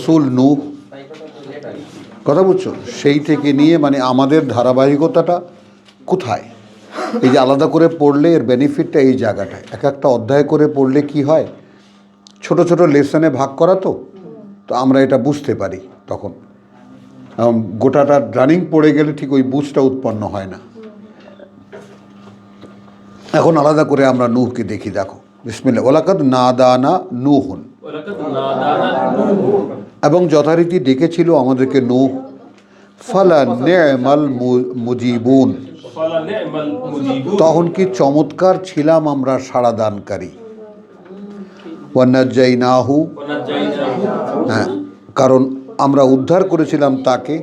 রসুল নূহ, কথা বুঝছো, সেই থেকে নিয়ে মানে আমাদের ধারাবাহিকতাটা কোথায়? এই যে আলাদা করে পড়লে এর বেনিফিটটা এই জায়গাটায়। এক একটা অধ্যায় করে পড়লে কি হয়, ছোট ছোট লেসনে ভাগ করা, তো আমরা এটা বুঝতে পারি তখন। গোটাটা রানিং পড়ে গেলে ঠিক ওই বুঝটা উৎপন্ন হয় না। এখন আলাদা করে আমরা নূহকে দেখি, দেখো বিসমিল্লাহ। ওয়ালাকাদ নাদানা নূহুন, এবং যথারীতি ডেকেছিল আমাদেরকে নূহ। ফালা নি'মাল মুজিবুন, তখন কি চমৎকার ছিলাম আমরা সাড়া দানকারী। ওয়া নাজ্জাইনাহু, হ্যাঁ, কারণ আমরা উদ্ধার করেছিলাম তাকে,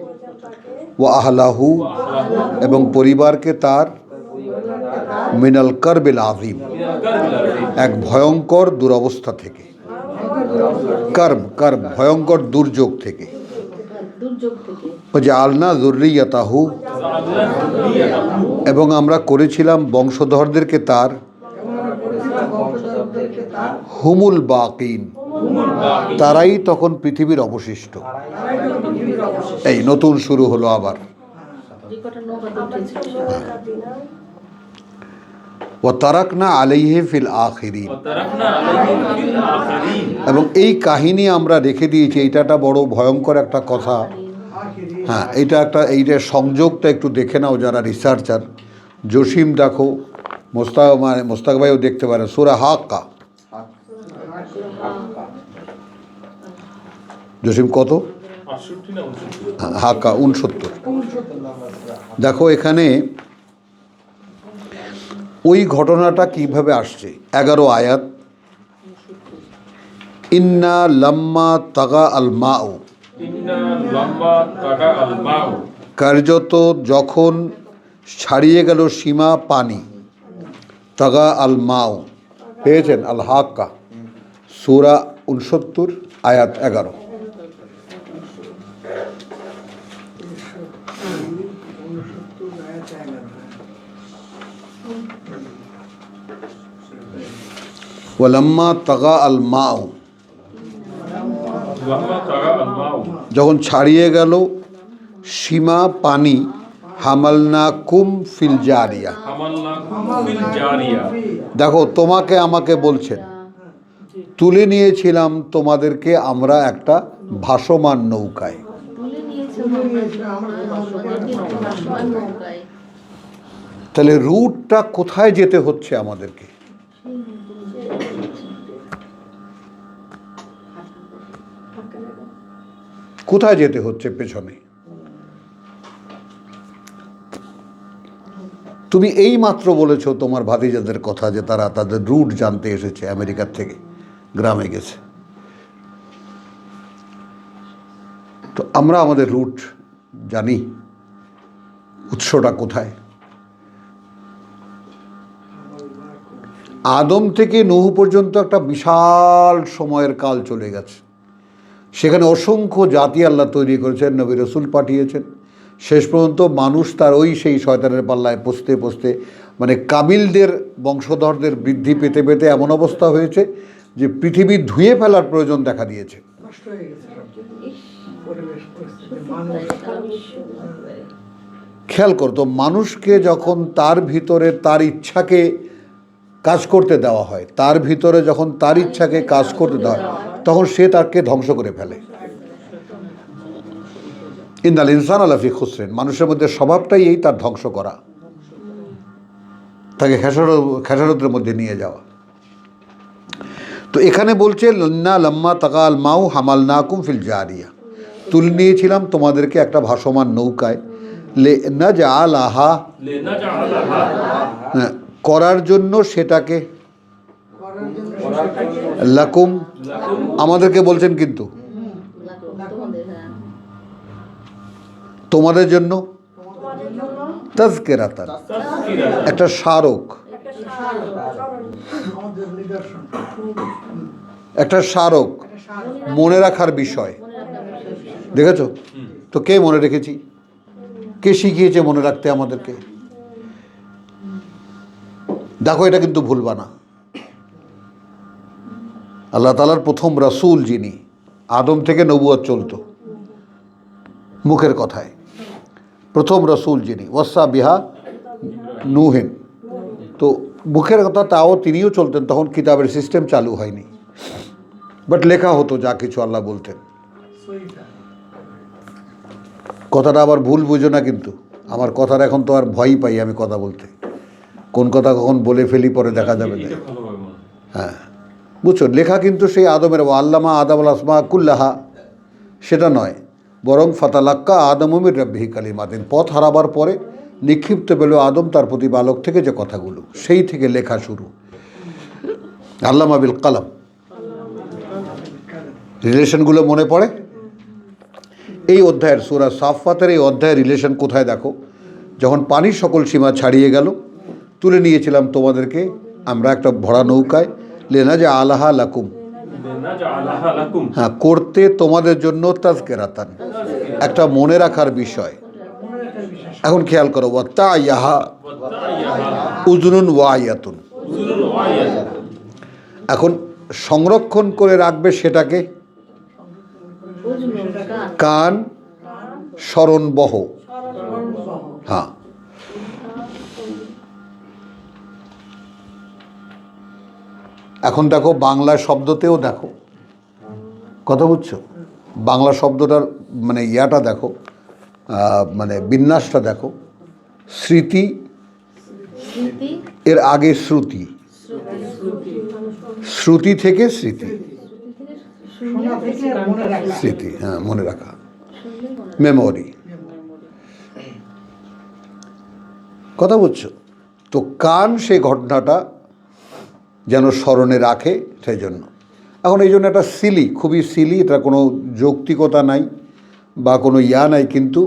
ওয়া আহলাহু, এবং পরিবারকে তার, মিনাল কারবিল আযীম, এক ভয়ঙ্কর দুরবস্থা থেকে, কারব ভয়ঙ্কর দুর্যোগ থেকে। ওয়াজআলনা যুররিয়াতাহু, এবং আমরা করেছিলাম বংশধরদেরকে তার, হুমুল বাকিন, তারাই তখন পৃথিবীর অবশিষ্ট। এই নতুন শুরু হলো আবার। ওয়া তারাকনা আলাইহি ফিল আখিরিন, এবং এই কাহিনী আমরা রেখে দিয়েছি। এইটা বড় ভয়ঙ্কর একটা কথা। হ্যাঁ, এইটার সংযোগটা একটু দেখে নাও যারা রিসার্চার। জসিম দেখো, মোস্তাক ভাইও দেখতে পারে, সূরা হাক্কা। জসিম কত? হাক্কা 69। দেখো এখানে ওই ঘটনাটা কিভাবে আসছে। 11 আয়াত। ইন্না লাম্মা তাগা আল মাউ, কার্যত যখন ছাড়িয়ে গেল সীমা পানি। তাগা আল মাউ পেয়েছেন, আল হাক্কা, সূরা 69 আয়াত 11। ওয়ালাম্মা তাগা আল মাউ, যখন ছাড়িয়ে গেল সীমা পানি। হামালনাকুম ফিল জারিয়া, দেখো তোমাকে আমাকে বলছেন, তুলে নিয়েছিলাম তোমাদেরকে আমরা একটা ভাসমান নৌকায়। তাহলে রুটটা কোথায় যেতে হচ্ছে আমাদেরকে? কোথায় যেতে হচ্ছে পেছনে? তুমি এই মাত্র বলেছো তোমার ভাতিজাদের কথা যে তারা তাদের রুট জানতে এসেছে, আমেরিকার থেকে গ্রামে গেছে। তো আমরা আমাদের রুট জানি, উৎসটা কোথায়। আদম থেকে নূহ পর্যন্ত একটা বিশাল সময়ের কাল চলে গেছে। সেখানে অসংখ্য জাতি আল্লাহ তৈরি করেছেন, নবী রসুল পাঠিয়েছেন। শেষ পর্যন্ত মানুষ তার সেই শয়তানের পাল্লায় পৌঁছতে পৌঁছতে মানে কাবিলদের বংশধরদের বৃদ্ধি পেতে পেতে এমন অবস্থা হয়েছে যে পৃথিবী ধুয়ে ফেলার প্রয়োজন দেখা দিয়েছে। খেয়াল করতো, মানুষকে যখন তার ভিতরে তার ইচ্ছাকে কাজ করতে দেওয়া হয়, তার ভিতরে যখন তার ইচ্ছাকে কাজ করতে দেওয়া হয়, তখন সে তাকে ধ্বংস করে ফেলে। ইন্নাল ইনসানা লাফি খুসরিন, মানুষের মধ্যে স্বভাবটাই এই তার ধ্বংস করা, তাকে খেসারতের মধ্যে নিয়ে যাওয়া। তো এখানে বলছে ইন্না লাম্মা তাগা আল মাউ হামালনাকুম ফিল জারিয়া, তুলে নিয়েছিলাম তোমাদেরকে একটা ভাসমান নৌকায়। লিনাজআলাহা, করার জন্য সেটাকে, লাকুম আমাদেরকে বলছেন, কিন্তু তোমাদের জন্য, তাযকিরাতান একটা স্মারক, একটা স্মারক, মনে রাখার বিষয়। দেখেছো তো, কে মনে রেখেছি, কে শিখিয়েছে মনে রাখতে আমাদেরকে? দেখো এটা কিন্তু ভুলবা না। আল্লাহ তাআলার প্রথম রাসূল যিনি, আদম থেকে নবুয়ত চলতো মুখের কথায়। প্রথম রসুল যিনি ওয়াসা বিহা নুহেন, তো মুখের কথা তাও তিনিও চলতেন, তখন কিতাবের সিস্টেম চালু হয়নি, বাট লেখা হতো যা কিছু আল্লাহ বলতেন। কথাটা আবার ভুল বুঝো না, কিন্তু আমার কথার এখন তো আর ভয়ই পাই আমি কথা বলতে, কোন কথা কখন বলে ফেলি পরে দেখা যাবে না। হ্যাঁ বুঝছো, লেখা কিন্তু সেই আদমের আল্লামা আদম আল আসমা কুল্লাহা সেটা নয়, বরং ফাতালাক্কা আদম মির রাব্বিহি কালিমাতিন, পথ হারাবার পরে নিক্ষিপ্ত পেল আদম তার প্রতিপালক থেকে যে কথাগুলো, সেই থেকে লেখা শুরু। আল্লামা বিল কালাম, রিলেশনগুলো মনে পড়ে। এই অধ্যায়ের সূরা সাফফাতের এই অধ্যায়ের রিলেশন কোথায় দেখো, যখন পানির সকল সীমা ছাড়িয়ে গেল, তুলে নিয়েছিলাম তোমাদেরকে আমরা একটা ভরা নৌকায়, লেনা যে আলাহা লাকুম, হ্যাঁ করতে তোমাদের জন্য তাজকিরাতান, একটা মনে রাখার বিষয়। এখন খেয়াল করো, ওয়াত্তা ইয়াহা উযুনুন ওয়াইয়াতুন, এখন সংরক্ষণ করে রাখবে সেটাকে কান, স্মরণবহ। হ্যাঁ এখন দেখো বাংলা শব্দতেও দেখো, কথা বুঝছো, বাংলা শব্দটার মানে ইয়াটা দেখো, মানে বিন্যাসটা দেখো। স্মৃতি এর আগে শ্রুতি, শ্রুতি থেকে স্মৃতি, স্মৃতি হ্যাঁ মনে রাখা, মেমোরি, কথা বুঝছো। তো কান সেই ঘটনাটা যেন স্মরণে রাখে, সেই জন্য। এখন এই জন্য একটা সিলি, খুবই সিলি, এটা কোনো যৌক্তিকতা নাই বা কোনো ইয়া নাই, কিন্তু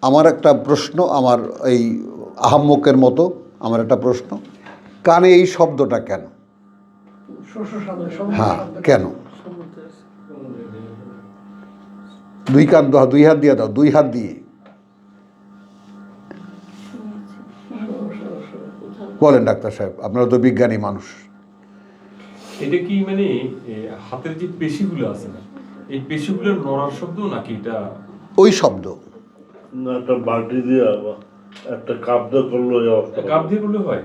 আমার একটা প্রশ্ন, আমার এই আহাম্মকের মতো আমার একটা প্রশ্ন, কানে এই শব্দটা কেন? হ্যাঁ কেন? দুই কান, দুই হাত দিয়ে দাও, দুই হাত দিয়ে বলেন ডাক্তার সাহেব, আপনারা তো বিজ্ঞানী মানুষ। এটা কি মানে হাতের যে পেশিগুলো আছে না, এই পেশিগুলোর নড়ার শব্দ নাকি এটা ওই শব্দ? না, একটা বাটি দিয়ে একটা কাপ দিয়ে করলো, কাপ দিয়ে করলে হয়।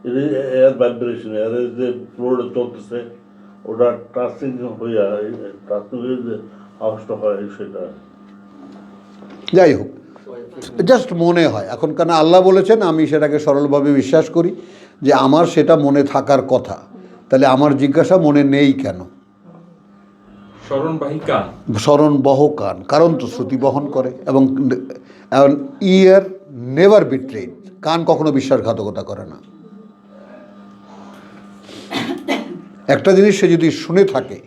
এটা এয়ার ভাইব্রেশন, এর যে ফ্লোরে চলতেছে ওটা টাচিং হইয়া, টাচিং হয়ে যে আওয়াজটা হয় সেটা। যাই হোক, জাস্ট মনে হয় এখন, কেন আল্লাহ বলেছেন, আমি সেটাকে সরলভাবে বিশ্বাস করি যে আমার সেটা মনে থাকার কথা, তাহলে আমার জিজ্ঞাসা মনে নেই কেন? স্মরণবাহী কান, স্মরণবহ কান, কারণ তো শ্রুতি বহন করে, এবং ইয়ার নেভার বিট্রেড, কান কখনো বিশ্বাসঘাতকতা করে না। একটা জিনিস সে যদি শুনে থাকে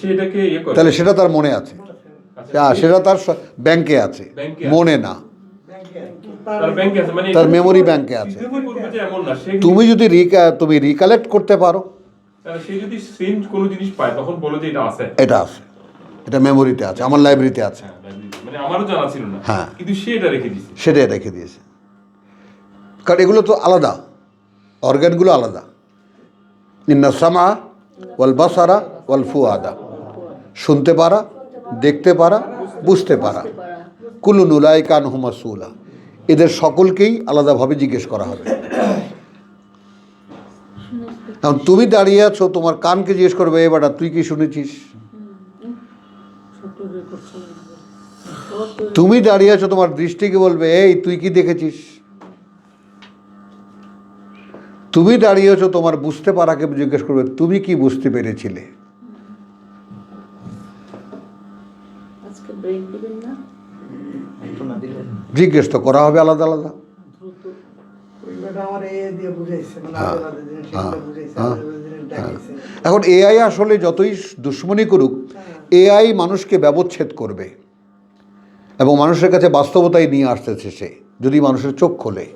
সেটাকে তাহলে সেটা তার মনে আছে, সেটা তার ব্যাংকে আছে, মনে না, তার মেমোরি ব্যাংকে আছে। তুমি যদি তুমি রিকালেক্ট করতে পারো, সে যদি সেম কোনো জিনিস পায় তখন বলে যে এটা আছে, এটা আছে, এটা মেমোরিতে আছে, আমার লাইব্রেরিতে আছে, মানে আমারও জানা ছিল না, হ্যাঁ, কিন্তু সে এটা রেখে দিয়েছে, সেটাই রেখে দিয়েছে। কারণ এগুলো তো আলাদা, অর্গানগুলো আলাদা। ইন্না সামা ওয়াল বাসারা ওয়াল ফুয়াদা, শুনতে পারা, দেখতে পারা, বুঝতে পারা, কুল্লুন উলাইকা আনহু মাসউলা, এদের সকলকেই আলাদাভাবে জিজ্ঞেস করা হবে। এখন তুমি দাঁড়িয়ে আছো, তোমার কানকে জিজ্ঞেস করবে, এ বেটা তুই কি শুনেছিস? তুমি দাঁড়িয়ে আছো, তোমার দৃষ্টিকে বলবে, এই তুই কি দেখেছিস? তুমি দাঁড়িয়ে আছো, তোমার বুঝতে পারাকে জিজ্ঞেস করবে, তুমি কি বুঝতে পেরেছিলে? জিজ্ঞেস তো করা হবে আলাদা আলাদা। এখন এআই আসলে যতই দুশ্মনী করুক, এআই মানুষকে ব্যবচ্ছেদ করবে এবং মানুষের কাছে বাস্তবতায় নিয়ে আসতেছে সে, যদি মানুষের চোখ খোলে।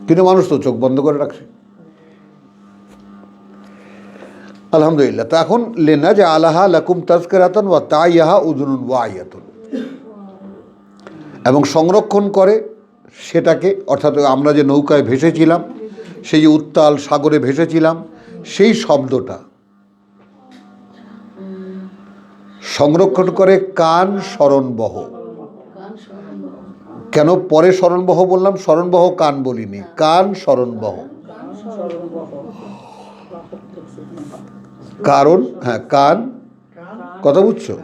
কিন্তু মানুষ তো চোখ বন্ধ করে রাখছে। আলহামদুলিল্লাহ। তো এখন লেনা যে আলাহা লাকুম তাজকিরাতান ওয়া তাইয়াহা উযুনুন ওয়াইয়াতুন, এবং সংরক্ষণ করে সেটাকে, অর্থাৎ আমরা যে নৌকায় ভেসেছিলাম, সেই যে উত্তাল সাগরে ভেসেছিলাম, সেই শব্দটা সংরক্ষণ করে কান স্মরণবহ। কেন পরে স্মরণবহ বললাম? স্মরণবহ কান বলিনি, কান স্মরণবহ। কারণ হ্যাঁ, কান, কথা বুঝছো?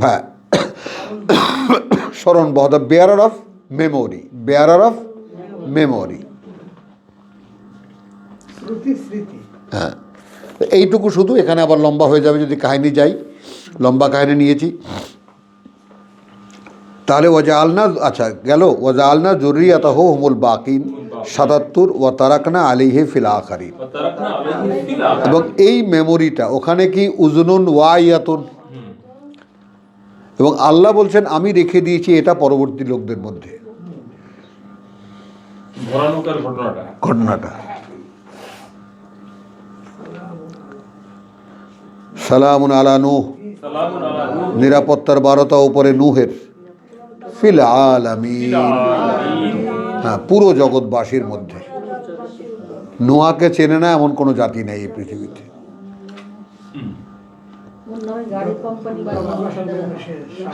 হ্যাঁ, স্মরণবহ, the bearer of memory, bearer of memory. হ্যাঁ, এইটুকু শুধু। এখানে আবার লম্বা হয়ে যাবে যদি কাহিনী যাই, লম্বা কাহিনী নিয়েছি। তাহলে ওয়াজা আলনা, আচ্ছা গেল, ওয়াজা আলনা জুরিয়াতাহু হুমুল বাকিন ৭৭ ওয়া তারাকনা আলাইহি ফিল আখারিন। এবং এই মেমোরিটা ওখানে কি উজনুন ওয়াইয়াতুন, এবং আল্লাহ বলছেন আমি রেখে দিয়েছি এটা পরবর্তী লোকদের মধ্যে ঘটনাটা। সালামুন আলা নূহ, নিরাপত্তার বারতা উপরে নূহের, ফিল আলামিন, হ্যাঁ পুরো জগৎবাসীর মধ্যে। নোয়াকে চেনে না এমন কোনো জাতি নেই এই পৃথিবীতে।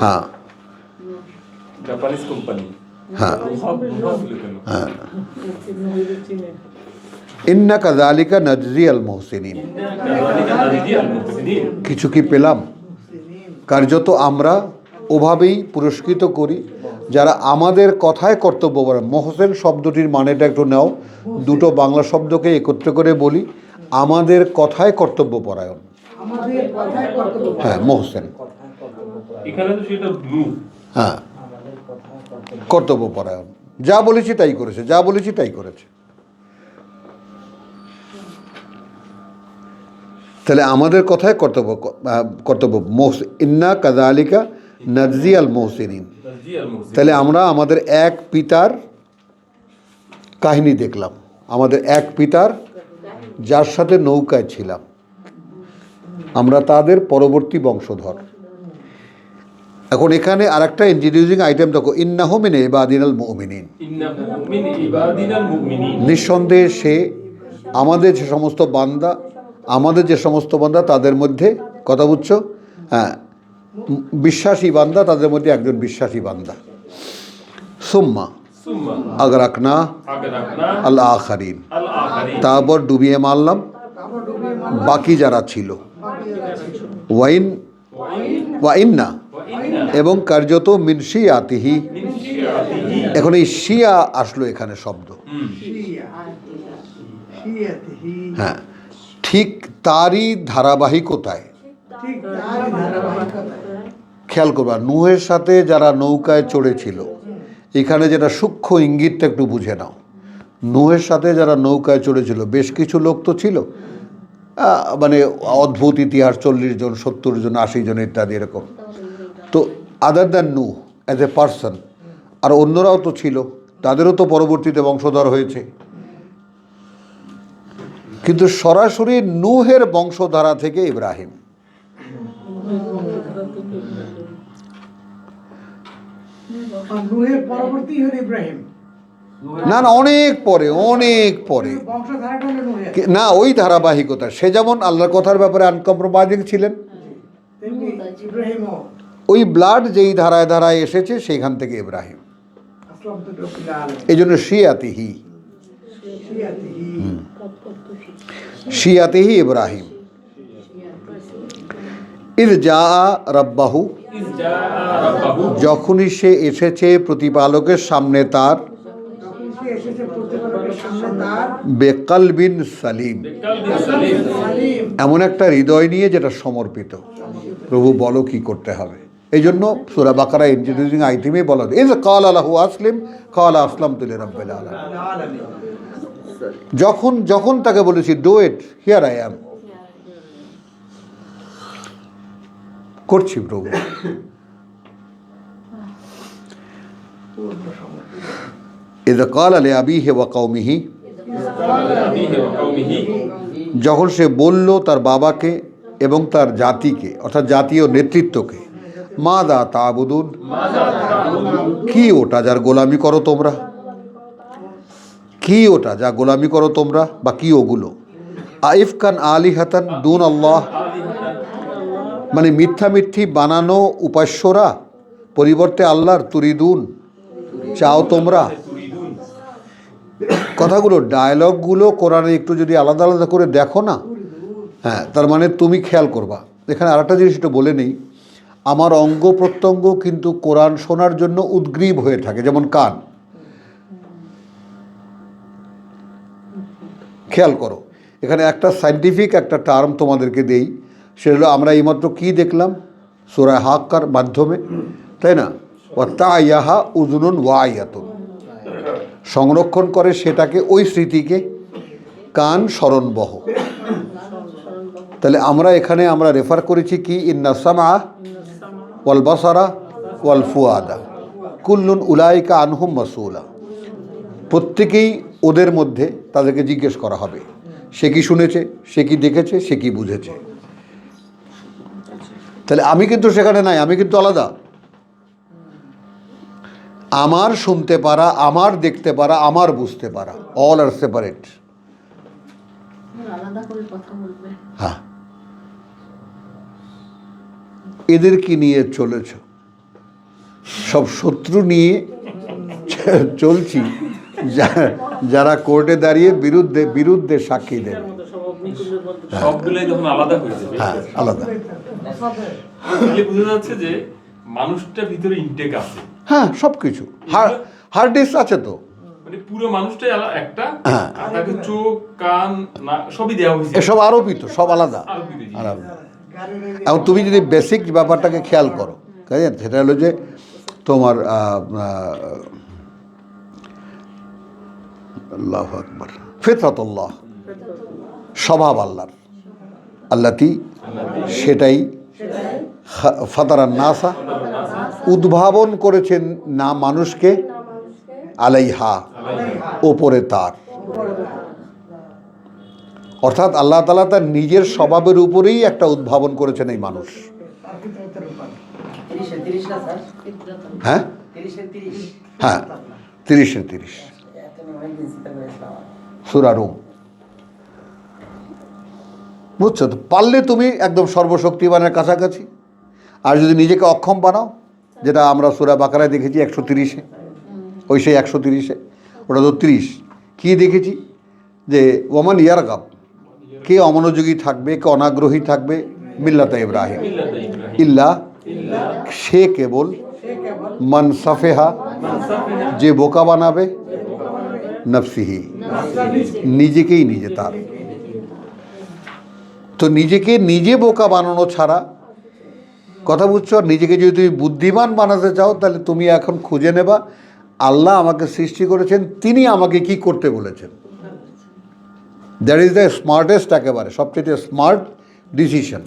হ্যাঁ জাপানিজ কোম্পানি। হ্যাঁ হ্যাঁ, ইন্না কাযালিকা নাজজি আল মুহসিনিন। কিছু কি পেলাম? কার্যত আমরা ওভাবেই পুরস্কৃত করি যারা আমাদের কথায় কর্তব্য পরায়ণ। মোহসেন শব্দটির মানেটা একটু নাও, দুটো বাংলা শব্দকে একত্র করে বলি, আমাদের কথায় কর্তব্য পরায়ণ। হ্যাঁ মোহসেন, এখানে তো সেটা ব্লু। হ্যাঁ কর্তব্য পরায়ণ, যা বলেছি তাই করেছে, যা বলেছি তাই করেছে। তাহলে আমাদের কথায় কর্তব্য ইন্না কাযালিকা নাজজি আল মুহসিনিন। তাহলে আমরা আমাদের এক পিতার কাহিনী দেখলাম, আমাদের এক পিতার যার সাথে নৌকায় ছিলাম, আমরা তাদের পরবর্তী বংশধর। এখন এখানে আর একটা ইন্ট্রোডিউসিং আইটেম দেখো, ইন্নাহু মিন ইবাদিনাল মুমিনিন। নিঃসন্দেহে সে আমাদের যে সমস্ত বান্দা তাদের মধ্যে, কথা বুঝছো? হ্যাঁ, বিশ্বাসী বান্দা তাদের মধ্যে একজন বিশ্বাসী বান্দা। সুম্মা আগরাকনা আল আখারিন, তারপর ডুবিয়ে মারলাম বাকি যারা ছিল। ওয়াইন্না, এবং কার্যত মিন শিয়াতিহি। এখন এই শিয়া আসলো এখানে শব্দ, হ্যাঁ ঠিক তারই ধারাবাহিকতায়। খেয়াল করবা, নূহের সাথে যারা নৌকায় চড়েছিল, এখানে যেটা সূক্ষ্ম ইঙ্গিতটা একটু বুঝে নাও। নূহের সাথে যারা নৌকায় চড়েছিল বেশ কিছু লোক তো ছিল, মানে অদ্ভুত ইতিহাস, 40 জন 70 জন 80 জন ইত্যাদি এরকম। তো আদার দ্যান নূহ অ্যাজ এ পার্সন, আর অন্যরাও তো ছিল, তাদেরও তো পরবর্তীতে বংশধর হয়েছে। কিন্তু সরাসরি নূহের বংশধারা থেকে ইব্রাহিম। না না, অনেক পরে না, ওই ধারাবাহিকতা। সে যেমন আল্লাহর কথার ব্যাপারে আনকম্প্রোমাইজিং ছিলেন, ওই ব্লাড যেই ধারায় ধারায় এসেছে সেইখান থেকে ইব্রাহিম। এই জন্য শিয়াতিহি ইব্রাহিম। ইয জা রাব্বাহু, যখনই সে এসেছে প্রতিপালকের সামনে তার, বেকালবিন সালিম, এমন একটা হৃদয় নিয়ে যেটা সমর্পিত। প্রভু বলো কি করতে হবে। এই জন্য সূরা বাকারা ইন্ট্রোডিউসিং আইটেমে বলা হয়, ইয ক্বালা লাহু আসলিম ক্বালা আসলামতু লিরাব্বিল আলামিন। যখন তাকে বলেছি do it, here I am, করছি প্রভু। ইয ক্বালা লিআবিহি ওয়া কওমিহি, যখন সে বলল তার বাবাকে এবং তার জাতিকে, অর্থাৎ জাতীয় নেতৃত্বকে, মাযা তা'বুদুন, কি ওটা যার গোলামি করো তোমরা, কি ওটা যা গোলামি করো তোমরা, বা কি ওগুলো। আইফকান আলিহাতান দুন আল্লাহ, মানে মিথ্যামিথ্যি বানানো উপাস্যরা পরিবর্তে আল্লাহর তুরিদুন, চাও তোমরা। কথাগুলো ডায়লগগুলো কোরআনে একটু যদি আলাদা আলাদা করে দেখো না, হ্যাঁ, তার মানে তুমি খেয়াল করবা। এখানে আরেকটা জিনিস একটু বলে নেই, আমার অঙ্গ প্রত্যঙ্গ কিন্তু কোরআন শোনার জন্য উদ্গ্রীব হয়ে থাকে, যেমন কান। খেয়াল করো, এখানে একটা সায়েন্টিফিক একটা টার্ম তোমাদেরকে দেই, সেটা হলো আমরা এইমাত্র কী দেখলাম সূরা হাক্কার মাধ্যমে, তাই না? ওয়াত্তায়াহা উযুনুন ওয়াইয়াতুন, সংরক্ষণ করে সেটাকে, ওই স্মৃতিকে কান স্মরণবহ। তাহলে এখানে আমরা রেফার করেছি কি, ইন্না সামআ ওয়াল বাসারা ওয়াল ফুয়াদা কুল্লুন উলাইকা আনহুম মাসউলা। প্রত্যেকেই ওদের মধ্যে তাদেরকে জিজ্ঞেস করা হবে, সে কি শুনেছে, সে কি দেখেছে, সে কি বুঝেছে। তাহলে আমি কিন্তু সেখানে নাই, আমি কিন্তু আলাদা। আমার শুনতে পারা, আমার দেখতে পারা, আমার বুঝতে পারা, অল আর সেপারেট। হ্যাঁ, এদের কি নিয়ে চলেছ? সব শত্রু নিয়ে চলছি, যারা কোর্টে দাঁড়িয়ে বিরুদ্ধে সাক্ষী দেবে। সবগুলাই যখন আলাদা হয়ে যাবে, হ্যাঁ, আলাদা। তাহলে বোঝা যাচ্ছে যে মানুষটা ভিতরে ইনটেক আছে। হ্যাঁ, সব কিছু হার্ড ডিস্ক আছে তো, মানে পুরো মানুষটাই একটা, হ্যাঁ, আর তাকে চোখ, কান, নাক সবই দেওয়া হয়েছে, এসব আরোপিত, সব আলাদা আলাদা। এবং তুমি যদি বেসিক ব্যাপারটাকে খেয়াল করো, সেটা হলো যে তোমার আল্লাহু আকবার, ফিতরাতুল্লাহ, স্বভাব আল্লাহর, আল্লাতি, সেটাই ফাতারান নাসা, উদ্ভাবন করেছেন না মানুষকে, আলাইহা, ওপরে তার। অর্থাৎ আল্লাহ তাআলা তার নিজের স্বভাবের উপরেই একটা উদ্ভাবন করেছেন এই মানুষ। হ্যাঁ হ্যাঁ, 30 সূরা রুম। বুঝছো তো? পারলে তুমি একদম সর্বশক্তিমানের কাছাকাছি, আর যদি নিজেকে অক্ষম বানাও, যেটা আমরা সূরা বাকারায় দেখেছি 130-এ, ওই সেই 130-এ, ওটা তো 30, কী দেখেছি যে ওমান ইয়ারগাব, কে অমনোযোগী থাকবে, কে অনাগ্রহী থাকবে, মিল্লাতা ইব্রাহিম, ইল্লা, সে কেবল, মান সাফেহা, যে বোকা বানাবে, নফসিহি, নিজেকেই নিজে তার। তো নিজেকে নিজে বোকা বানানো ছাড়া, কথা বুঝছো, আর নিজেকে যদি তুমি বুদ্ধিমান বানাতে চাও, তাহলে তুমি এখন খুঁজে নেবা আল্লাহ আমাকে সৃষ্টি করেছেন, তিনি আমাকে কি করতে বলেছেন। দ্যাট ইজ দ্য স্মার্টেস্ট, একেবারে সবচেয়ে স্মার্ট ডিসিশন।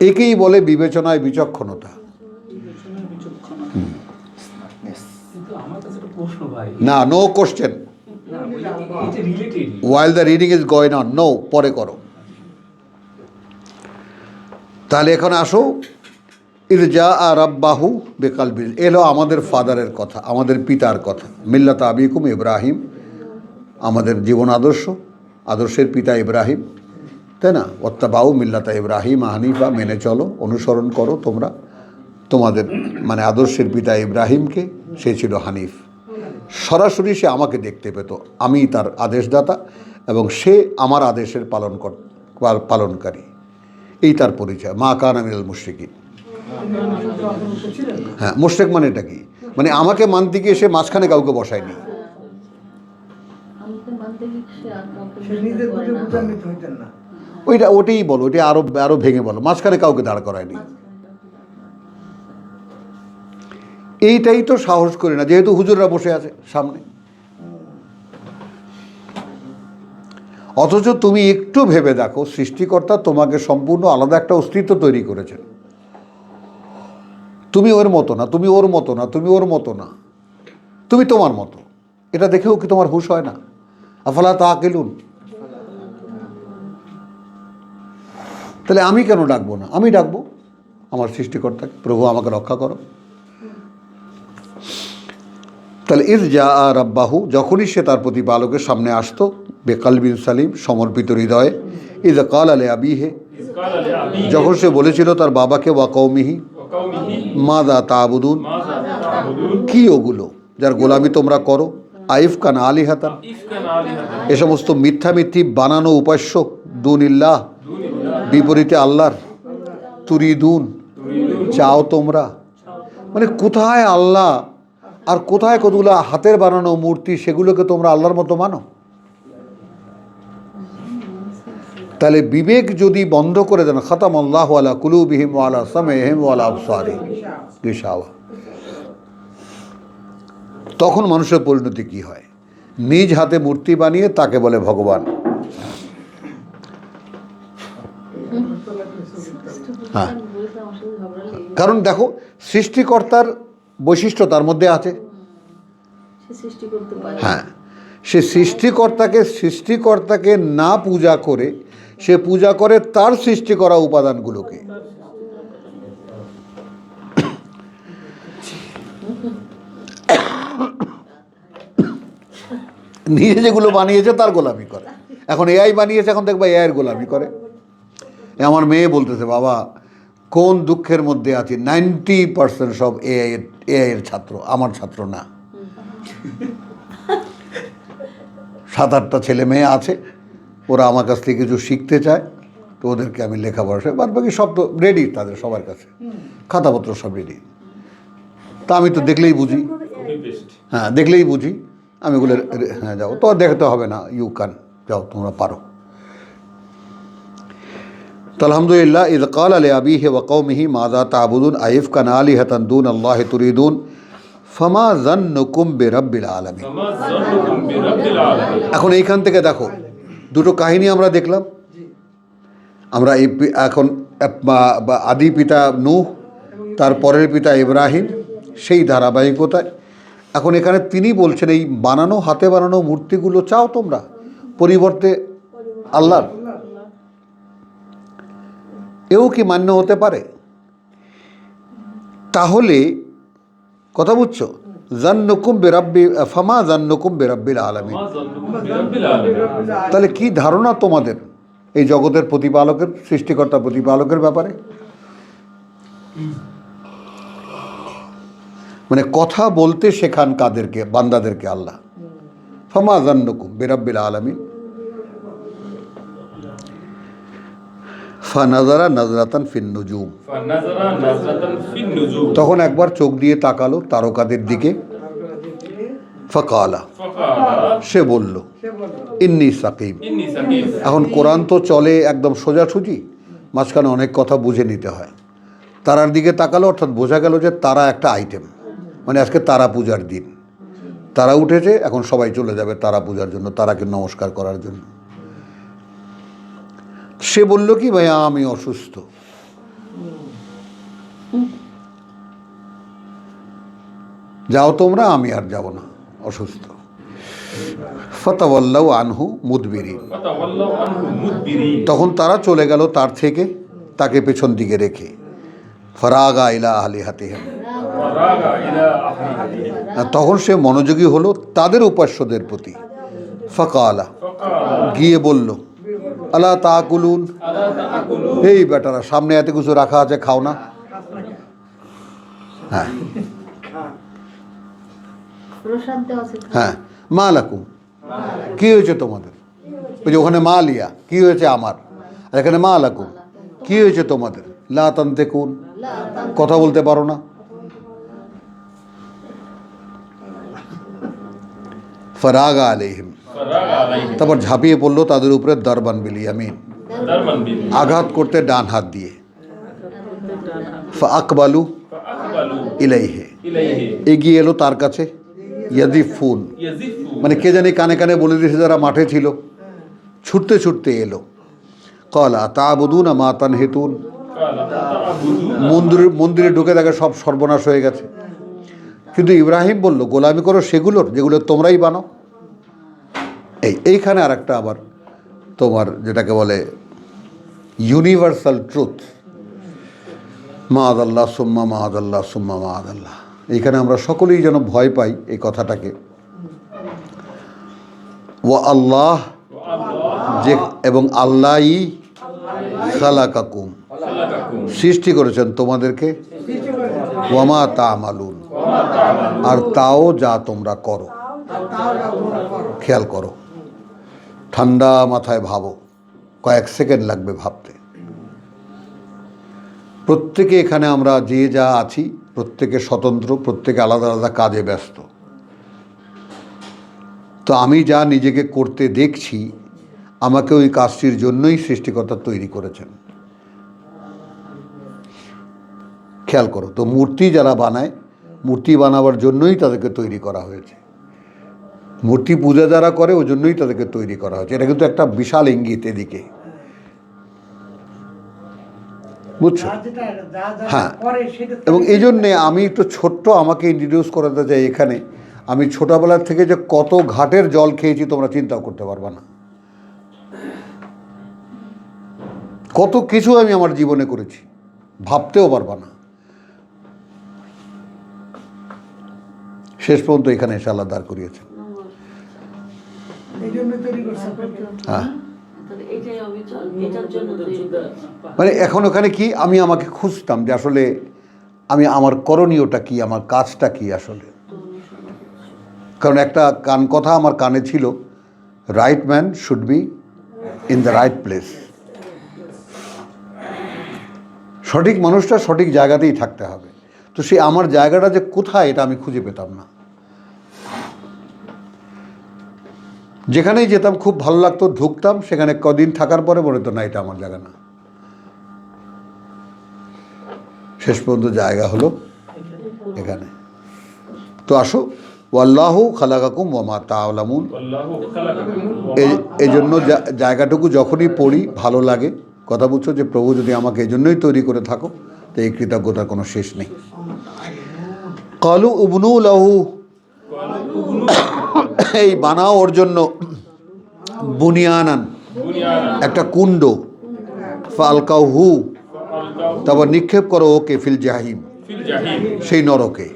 একেই বলে বিবেচনায় বিচক্ষণতা। না, no question, while the reading is going on, no, পরে করো। তাহলে এখন আসো, ইরজা রাব্বাহু বেকালবিল, এলো আমাদের ফাদারের কথা, আমাদের পিতার কথা, মিল্লাত আবিকুম ইব্রাহিম, আমাদের জীবন আদর্শের পিতা ইব্রাহিম, তাই না? ওয়াত্তাবাউ মিল্লাতা ইব্রাহিম হানিফা, মেনে চলো, অনুসরণ করো তোমরা তোমাদের মানে আদর্শের পিতা ইব্রাহিমকে, সে ছিল হানিফ। সরাসরি সে আমাকে দেখতে পেত, আমি তার আদেশদাতা এবং সে আমার আদেশের পালনকারী, এই তার পরিচয়। মা কানা মিনাল মুশরিকিন। হ্যাঁ, মুশরিক মানে এটা কি? মানে আমাকে মানতে গিয়ে সে মাঝখানে কাউকে বসায়নি। ওটাই বলো, ওটা আরো ভেঙে বলো, মাঝখানে কাউকে দাঁড় করায়নি। এইটাই তো সাহস করি না, যেহেতু হুজুররা বসে আছে সামনে। অথচ তুমি একটু ভেবে দেখো, সৃষ্টিকর্তা তোমাকে সম্পূর্ণ আলাদা একটা অস্তিত্ব তৈরি করেছেন। তুমি ওর মতো না, তুমি ওর মতো না, তুমি ওর মতো না, তুমি তোমার মতো। এটা দেখেও কি তোমার হুঁশ হয় না? আফালা তাআকিলুন। তাহলে আমি কেন ডাকবো না? আমি ডাকবো আমার সৃষ্টিকর্তাকে, প্রভু আমাকে রক্ষা করো। তাহলে ইজ জা রাব্বাহু, যখনই সে তার প্রতিপালকের সামনে আসতো, বেকালবিন সালিম, সমর্পিত হৃদয়ে, ইজ কাল আলে আবিহে, قال لأبيه যখন সে بলেছিল তার বাবাকে ওয়া কওমিহি وقومه মাযা তা'বুদুন, ماذا تعبدون কি ওগুলো যার গোলামি তোমরা করো, আইফকান আলিহাতান, إفكا آلهة এ সমস্ত মিথ্যা মিথ্যি বানানো উপাস্য, দুনিল্লাহ, دون الله বিপরীতে আল্লাহর, তুরিদুন, চাও তোমরা। মানে কোথায় আল্লাহ আর কোথায় কতগুলো হাতের বানানো মূর্তি, সেগুলোকে তোমরা আল্লাহর মতো মানো? তাহলে বিবেক যদি বন্ধ করে দেন, খাতাম আল্লাহ আলা কুলুবিহিম ওয়া আলা সামিহিম ওয়া আলা আবসারিহিম গিশাওয়া, তখন মানুষের পরিণতি কি হয়? নিজ হাতে মূর্তি বানিয়ে তাকে বলে ভগবান। হ্যাঁ, কারণ দেখো সৃষ্টিকর্তার বৈশিষ্ট্য তার মধ্যে আছে। হ্যাঁ, সে সৃষ্টিকর্তাকে না পূজা করে সে পূজা করে তার সৃষ্টি করা উপাদানগুলোকে। নিজে যেগুলো বানিয়েছে তার গোলামি করে। এখন এআই বানিয়েছে, এখন দেখবা এআইয়ের গোলামি করে। আমার মেয়ে বলতেছে, বাবা কোন দুঃখের মধ্যে আছি, 90% সব এআইয়ের ছাত্র, আমার ছাত্র না। 7-8টা ছেলে মেয়ে আছে, ওরা আমার কাছ থেকে কিছু শিখতে চায়, তো ওদেরকে আমি লেখাপড়া, বাদ বাকি সব তো রেডি, তাদের সবার কাছে খাতাপত্র সব রেডি। তা আমি তো দেখলেই বুঝি, copy paste হ্যাঁ দেখলেই বুঝি, আমি ওগুলো হ্যাঁ যাও তো, দেখতে হবে না, ইউ ক্যান, যাও তোমরা পারো। তো আলহামদুলিল্লাহ, ইয ক্বালা লিআবিহি ওয়া কওমিহি মাযা তা'বুদুন আইফকান আলিহাতান দুনাল্লাহি তুরিদুন ফামা যান্নুকুম বিরাব্বিল আলামিন। فما ظنكم برب العالمين এখন এইখান থেকে দেখো দুটো কাহিনী আমরা দেখলাম। আমরা এখন আদি পিতা নূহ, তার পরের পিতা ইব্রাহিম, সেই ধারাবাহিকতায় এখন এখানে তিনি বলছেন এই বানানো, হাতে বানানো মূর্তিগুলো চাও তোমরা পরিবর্তে আল্লাহর, এও কি মান্য হতে পারে? তাহলে কথা বুঝছো, জান্নুকুম বিরাব্বি ফামা জান্নুকুম বিরাব্বিল আলামিন, فما ظنكم برب العالمين তাহলে কি ধারণা তোমাদের এই জগতের প্রতিপালকের, সৃষ্টিকর্তা প্রতিপালকের ব্যাপারে? মানে কথা বলতে শেখান কাদেরকে? বান্দাদেরকে আল্লাহ। ফামা জান্নুকুম বিরাব্বিল আলামিন ফানাজারা নাজরাতান ফিন নুজুম, فنظر نظرة في النجوم তখন একবার চোখ দিয়ে তাকালো তারকাদের দিকে। ফাকালা, فقال সে বলল, ইন্নী সাকিম। إني سقيم এখন কোরআন তো চলে একদম সোজাসুজি, মাঝখানে অনেক কথা বুঝে নিতে হয়। তারার দিকে তাকালো, অর্থাৎ বোঝা গেল যে তারা একটা আইটেম, মানে আজকে তারা পূজার দিন, তারা উঠেছে, এখন সবাই চলে যাবে তারা পূজার জন্য, তারাকে নমস্কার করার জন্য। সে বলল কি, ভাইয়া আমি অসুস্থ, যাও তোমরা, আমি আর যাব না, অসুস্থ। ফাতাওয়াল্লাউ আনহু মুদবিরিন, فتولوا عنه مدبرين তখন তারা চলে গেল তার থেকে, তাকে পেছন দিকে রেখে। ফারাগা ইলা আলিহাতিহিম, وراغ إلى أهله আর তখন সে মনোযোগী হলো তাদের উপাস্যদের প্রতি। ফাকালা, فقال গিয়ে বলল, আলা তাকুলুন, ألا تأكلون এই বেটারা সামনে এত কিছু রাখা আছে, খাও না। হ্যাঁ হ্যাঁ, মা লাকুম, কি হয়েছে তোমাদের? ওই যে ওখানে মা লিয়া, কি হয়েছে আমার, আর এখানে মা লাকুম, কি হয়েছে তোমাদের? লা তানতিকুন, কথা বলতে পারো না। ফারাগা আলাইহিম, فراغ عليه তারপর ঝাঁপিয়ে পড়লো তাদের উপরে দারবান বিল ইয়ামিন, ضربا به আঘাত করতে ডান হাত দিয়ে। ফাআকবালু فأقبلوا ইলাইহি, إليه এগিয়ে এলো তার কাছে। ইয়াজিফুন, يزفون মানে কে জানি কানে কানে বলে দিয়েছে যারা মাঠে ছিল, ছুটতে ছুটতে এলো। ক্বালা তা'বুদুনা মা তানহিতুন, قال تعبدون মন্দিরে ঢুকে দেখে সব সর্বনাশ হয়ে গেছে। কিন্তু ইব্রাহিম বলল, গোলামি করো সেগুলোর যেগুলো তোমরাই বানাও। এইখানে আর একটা আবার তোমার যেটাকে বলে ইউনিভার্সাল ট্রুথ, মাআদাল্লাহ সুম্মা মাআদাল্লাহ সুম্মা মাআদাল্লাহ। এইখানে আমরা সকলেই যেন ভয় পাই এই কথাটাকে। ওয়া আল্লাহ, যে এবং আল্লাহই খালাকাকুম, সৃষ্টি করেছেন তোমাদেরকে, ওয়ামা তা'মালুন, আর তাও যা তোমরা করো। খেয়াল করো, ঠান্ডা মাথায় ভাবো, কয়েক সেকেন্ড লাগবে ভাবতে। প্রত্যেকে এখানে আমরা যে যা আছি, প্রত্যেকে স্বতন্ত্র, প্রত্যেকে আলাদা আলাদা কাজে ব্যস্ত। তো আমি যা নিজেকে করতে দেখছি, আমাকে ওই কাজটির জন্যই সৃষ্টিকর্তা তৈরি করেছেন। খেয়াল করো, তো মূর্তি যারা বানায়, মূর্তি বানাবার জন্যই তাদেরকে তৈরি করা হয়েছে। মূর্তি পূজা যারা করে, ওই জন্যই তাদেরকে তৈরি করা হয়েছে। এটা কিন্তু একটা বিশাল ইঙ্গিত এদিকে, বুঝছো? হ্যাঁ, এবং এই জন্যে আমি একটু ছোট্ট আমাকে ইন্ট্রোডিউস করাতে চাই এখানে। আমি ছোটবেলার থেকে যে কত ঘাটের জল খেয়েছি তোমরা চিন্তাও করতে পারবা না। কত কিছু আমি আমার জীবনে করেছি, ভাবতেও পারবা না। শেষ পর্যন্ত এখানে এসে আল্লাহ দাঁড় করিয়েছেন। হ্যাঁ, মানে এখন ওখানে কি, আমি আমাকে খুঁজতাম যে আসলে আমি আমার করণীয়টা কি, আমার কাজটা কি আসলে। কারণ একটা কথা আমার কানে ছিল, right man should be in the right place. সঠিক মানুষটা সঠিক জায়গাতেই থাকতে হবে। তো সেই আমার জায়গাটা যে কোথায়, এটা আমি খুঁজে পেতাম না। যেখানেই যেতাম খুব ভালো লাগতো, ঢুকতাম, সেখানে কদিন থাকার পরে মনে হতো না এটা আমার জায়গা না। শেষ পর্যন্ত জায়গা হলো এখানে। তো আসো, ওয়াল্লাহু খালাকাকুম ওয়া মা তা'লামুন। এই জন্য জায়গাটুকু যখনই পড়ি ভালো লাগে। কথা বুঝছো, যে প্রভু যদি আমাকে এই জন্যই তৈরি করে থাকো, তো এই কৃতজ্ঞতার কোনো শেষ নেই। ক্বালু উবনু লাহু, এই বানাও ওর জন্য, বুনিয়ানান, একটা কুণ্ড, ফালকাহু, তারপর নিক্ষেপ করো ওকে, ফিল জাহিম, সেই নরকে।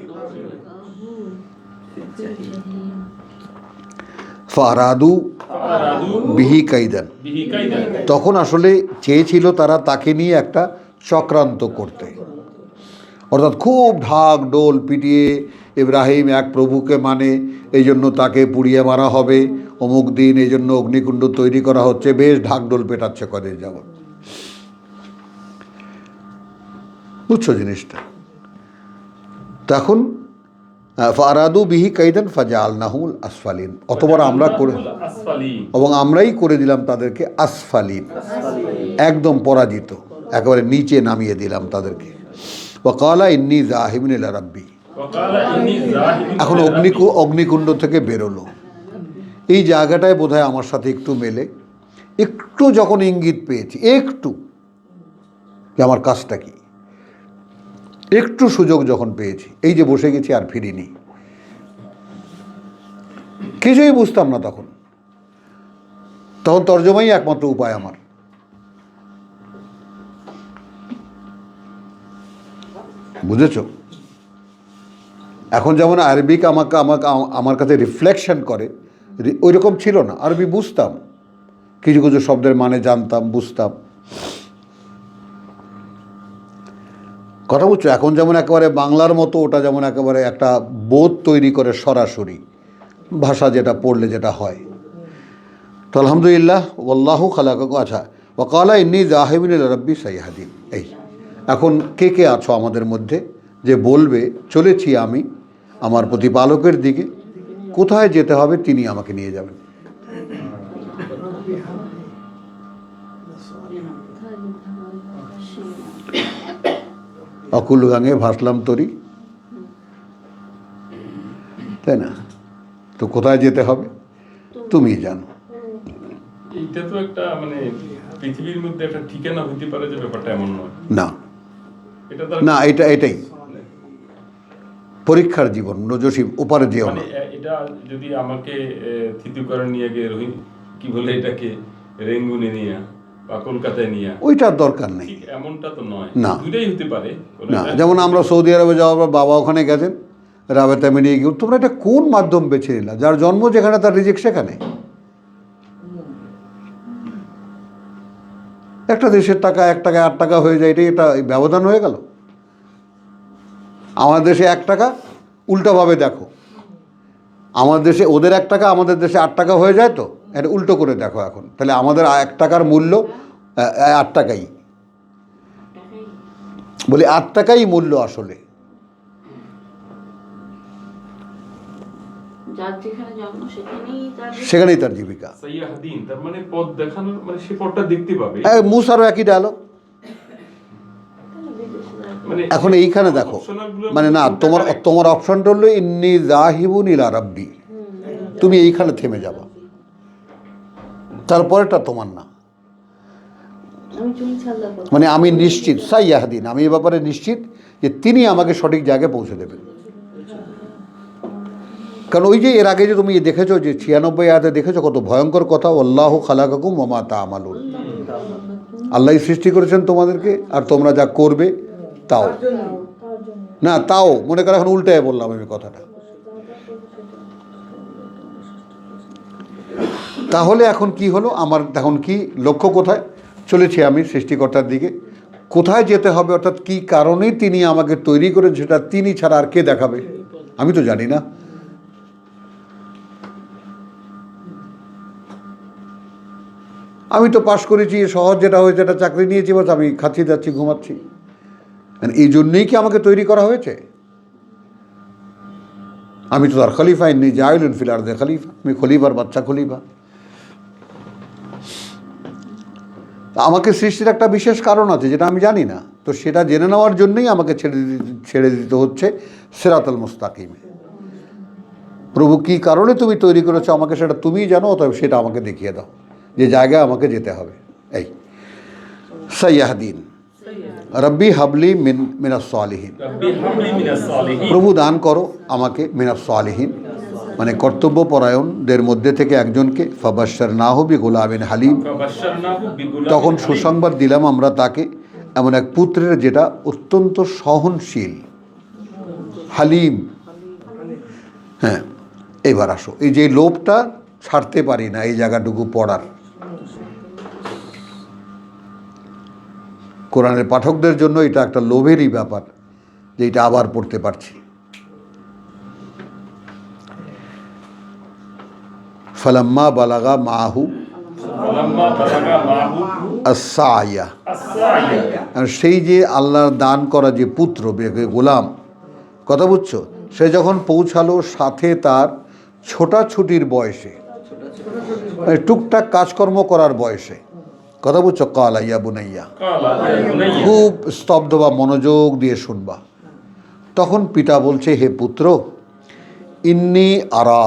ফারাদু বিহি কাইদান, তখন আসলে চেয়েছিল তারা তাকে নিয়ে একটা চক্রান্ত করতে। অর্থাৎ খুব ঢাক ডোল পিটিয়ে ইব্রাহিম এক প্রভুকে মানে, এই জন্য তাকে পুড়িয়ে মারা হবে অমুক দিন, এই জন্য অগ্নিকুণ্ড তৈরি করা হচ্ছে, বেশ ঢাক ডোল পেটাচ্ছে কদিন যাবত। বুঝছো জিনিসটা? তখন ফারাদু বিহি কাইদান ফাজআলনাহুল আসফালিন, অতবার আমরা করে, এবং আমরাই করে দিলাম তাদেরকে আসফালিন, একদম পরাজিত, একেবারে নিচে নামিয়ে দিলাম তাদেরকে। ওয়াকালা ইন্নী যাহিবুন ইলা রাব্বি, এখন অগ্নিকুণ্ড থেকে বেরোলো। এই জায়গাটায় বোধহয় আমার সাথে একটু মেলে। একটু যখন ইঙ্গিত পেয়েছি, একটু যে আমার কাজটা কি, একটু সুযোগ যখন পেয়েছি, এই যে বসে গেছি আর ফিরিনি, কিছুই বুঝতাম না তখন। তর্জমাই একমাত্র উপায় আমার। বুঝেছো? এখন যেমন আরবিক আমার কাছে রিফ্লেকশন করে, ওই রকম ছিল না। আরবি বুঝতাম, কিছু কিছু শব্দের মানে জানতাম, বুঝতাম। কথা বুঝছো? এখন যেমন একেবারে বাংলার মতো ওটা যেমন একেবারে একটা বোধ তৈরি করে সরাসরি, ভাষা যেটা পড়লে যেটা হয়। তো আলহামদুলিল্লাহ, ওয়াল্লাহু খালাকাকুম। আচ্ছা, ওয়াকালা ইন্নী যাহিবুন ইলা রাব্বি সাইয়াহদিন। এই এখন কে কে আছো আমাদের মধ্যে যে বলবে চলেছি আমি আমার প্রতিপালকের দিকে, কোথায় যেতে হবে তিনি আমাকে নিয়ে যাবেন? অকুল গাঙে ভাসলাম তরি, তাই না? তো কোথায় যেতে হবে তুমি জানো। এইটা তো একটা মানে পৃথিবীর মধ্যে একটা ঠিকানা হতে পারে, যে ব্যাপারটা এমন নয়। না না, এটাই পরীক্ষার জীবন। নজসিম ওপারে যেও না। এটা যদি আমাকে থিতু করে নিয়ে গিয়ে কি বলে এটাকে, রেঙ্গুনে নিয়ে বা কলকাতায় নিয়ে, ওইটার দরকার নেই, এমনটা তো নয়। না, দুটাই হতে পারে না। যেমন আমরা সৌদি আরবে যাওয়ার পর বাবা ওখানে গেছেন, রাবেতা মিলিয়ে গিয়ে, তোমরা এটা কোন মাধ্যম বেছে নিলা? যার জন্ম যেখানে তার রিজিক সেখানে। একটা দেশের টাকা 1 টাকা 8 টাকা হয়ে যায়, এটা ব্যবধান হয়ে গেল। আমাদের দেশে 1 টাকা, উল্টোভাবে দেখো, আমাদের দেশে ওদের 1 টাকা, আমাদের দেশে 8 টাকা হয়ে যায়, তো এটা উল্টো করে দেখো এখন। তাহলে আমাদের 1 টাকার মূল্য 8 টাকাই, বলি 8 টাকাই মূল্য আসলে। সেখানেই তার জীবিকা। সাইয়াহদিন তার মানে পথ দেখানোর, মানে সে পথটা দেখতে পাবে। মুসারও একই ডায়লগ। মানে এখন এইখানে দেখো, মানে না, তোমার অপশনটা হলো ইন্নী যাহিবুন ইলা রাব্বি, তুমি এইখানে থেমে যাবা, তারপরেটা তোমার না। মানে আমি নিশ্চিত, সাইয়াহদিন, আমি এ ব্যাপারে নিশ্চিত যে তিনি আমাকে সঠিক জায়গায় পৌঁছে দেবেন। কারণ ওই যে এর আগে যে তুমি দেখেছো যে 96 আয়াতে দেখেছো কত ভয়ঙ্কর কথা, আল্লাহু খালাকাকুম ওয়া মা তা'মালুন, আল্লাহই সৃষ্টি করেছেন তোমাদেরকে, আর তোমরা যা করবে তাও না, তাও মনে করো এখন উল্টায় বললাম আমি কথাটা। তাহলে এখন কি হলো আমার, এখন কি লক্ষ্য, কোথায় চলেছি আমি সৃষ্টিকর্তার দিকে, কোথায় যেতে হবে, অর্থাৎ কি কারণে তিনি আমাকে তৈরি করেন সেটা তিনি ছাড়া আর কে দেখাবে, আমি তো জানি না। আমি তো পাশ করেছি, সহজ যেটা হয়েছে একটা চাকরি নিয়েছি, বাস আমি খাচ্ছি যাচ্ছি ঘুমাচ্ছি। এই জন্যই কি আমাকে তৈরি করা হয়েছে? আমি তো তার খলিফা, ইন্নী জাইলুন ফিল আরদি খলিফা, আমি খলিফার বাচ্চা, খলিফা। আমাকে সৃষ্টির একটা বিশেষ কারণ আছে যেটা আমি জানি না, তো সেটা জেনে নেওয়ার জন্যই আমাকে ছেড়ে দিতে হচ্ছে সিরাতাল মুস্তাকিমে। প্রভু কী কারণে তুমি তৈরি করেছো আমাকে সেটা তুমিই জানো, অতএব সেটা আমাকে দেখিয়ে দাও যে জায়গায় আমাকে যেতে হবে। এই সাইয়াহদিন রব্বি হাবলি মিনাস সালিহিন, প্রভু দান করো আমাকে মিনাস সালিহিন, মানে কর্তব্য পরায়ণদের মধ্যে থেকে একজনকে। ফাবাশশারনাহু বিগুলামিন হালিম, তখন সুসংবাদ দিলাম আমরা তাকে এমন এক পুত্রের যেটা অত্যন্ত সহনশীল, হালিম। হ্যাঁ, এবার আসো, এই যে লোভটা ছাড়তে পারি না এই জায়গাটুকু পড়ার। কোরআনের পাঠকদের জন্য এটা একটা লোভেরই ব্যাপার যে এটা আবার পড়তে পারছি। ফালাম্মা বালাগা মাহু আস-সা'য়া, সেই যে আল্লাহর দান করা যে পুত্র গোলাম, কথা বুঝছো, সে যখন পৌঁছালো সাথে তার ছোটাছুটির বয়সে, মানে টুকটাক কাজকর্ম করার বয়সে, কথা বুঝছো, কালা ইয়া বুনাইয়া, খুব স্তব্ধ বা মনোযোগ দিয়ে শুনবা। তখন পিতা বলছে, হে পুত্র, ইন্নী আরা,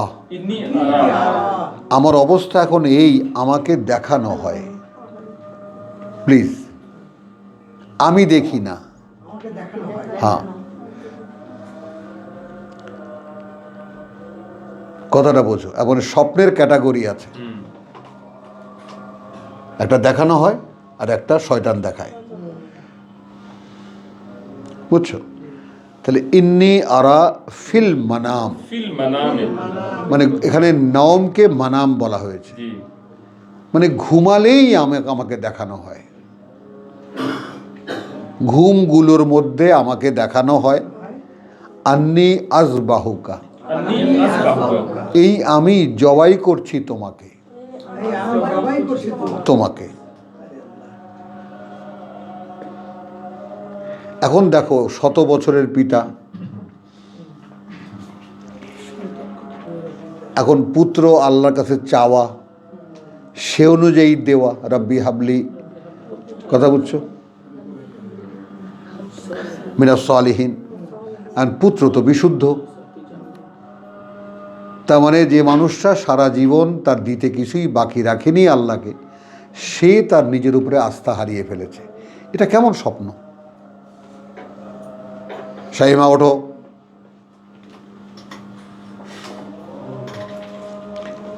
আমার অবস্থা এখন এই, আমাকে দেখানো হয়, প্লিজ, আমি দেখি না। হ্যাঁ, কথাটা বোঝো। এখন স্বপ্নের ক্যাটাগরি আছে, একটা দেখানো হয় আর একটা শয়তান দেখায়, বুঝছো? তাহলে ইন্নী আরা ফিল মানাম, মানে এখানে নওমকে মানাম বলা হয়েছে, মানে ঘুমালেই আমাকে দেখানো হয়, ঘুমগুলোর মধ্যে আমাকে দেখানো হয়। আন্নী আজবাহুকা, এই আমি জবাই করছি তোমাকে, তোমাকে। এখন দেখো, 100 বছরের পিতা, এখন পুত্র আল্লাহর কাছে চাওয়া, সে অনুযায়ী দেওয়া, রব্বি হাবলি, কথা বুঝছো, মিনাস সালিহিন, আর পুত্র তো বিশুদ্ধ। তার মানে যে মানুষটা সারা জীবন তার দিতে কিছুই বাকি রাখেনি আল্লাহকে, সে তার নিজের উপরে আস্থা হারিয়ে ফেলেছে। এটা কেমন স্বপ্ন? শাইমা ওঠো,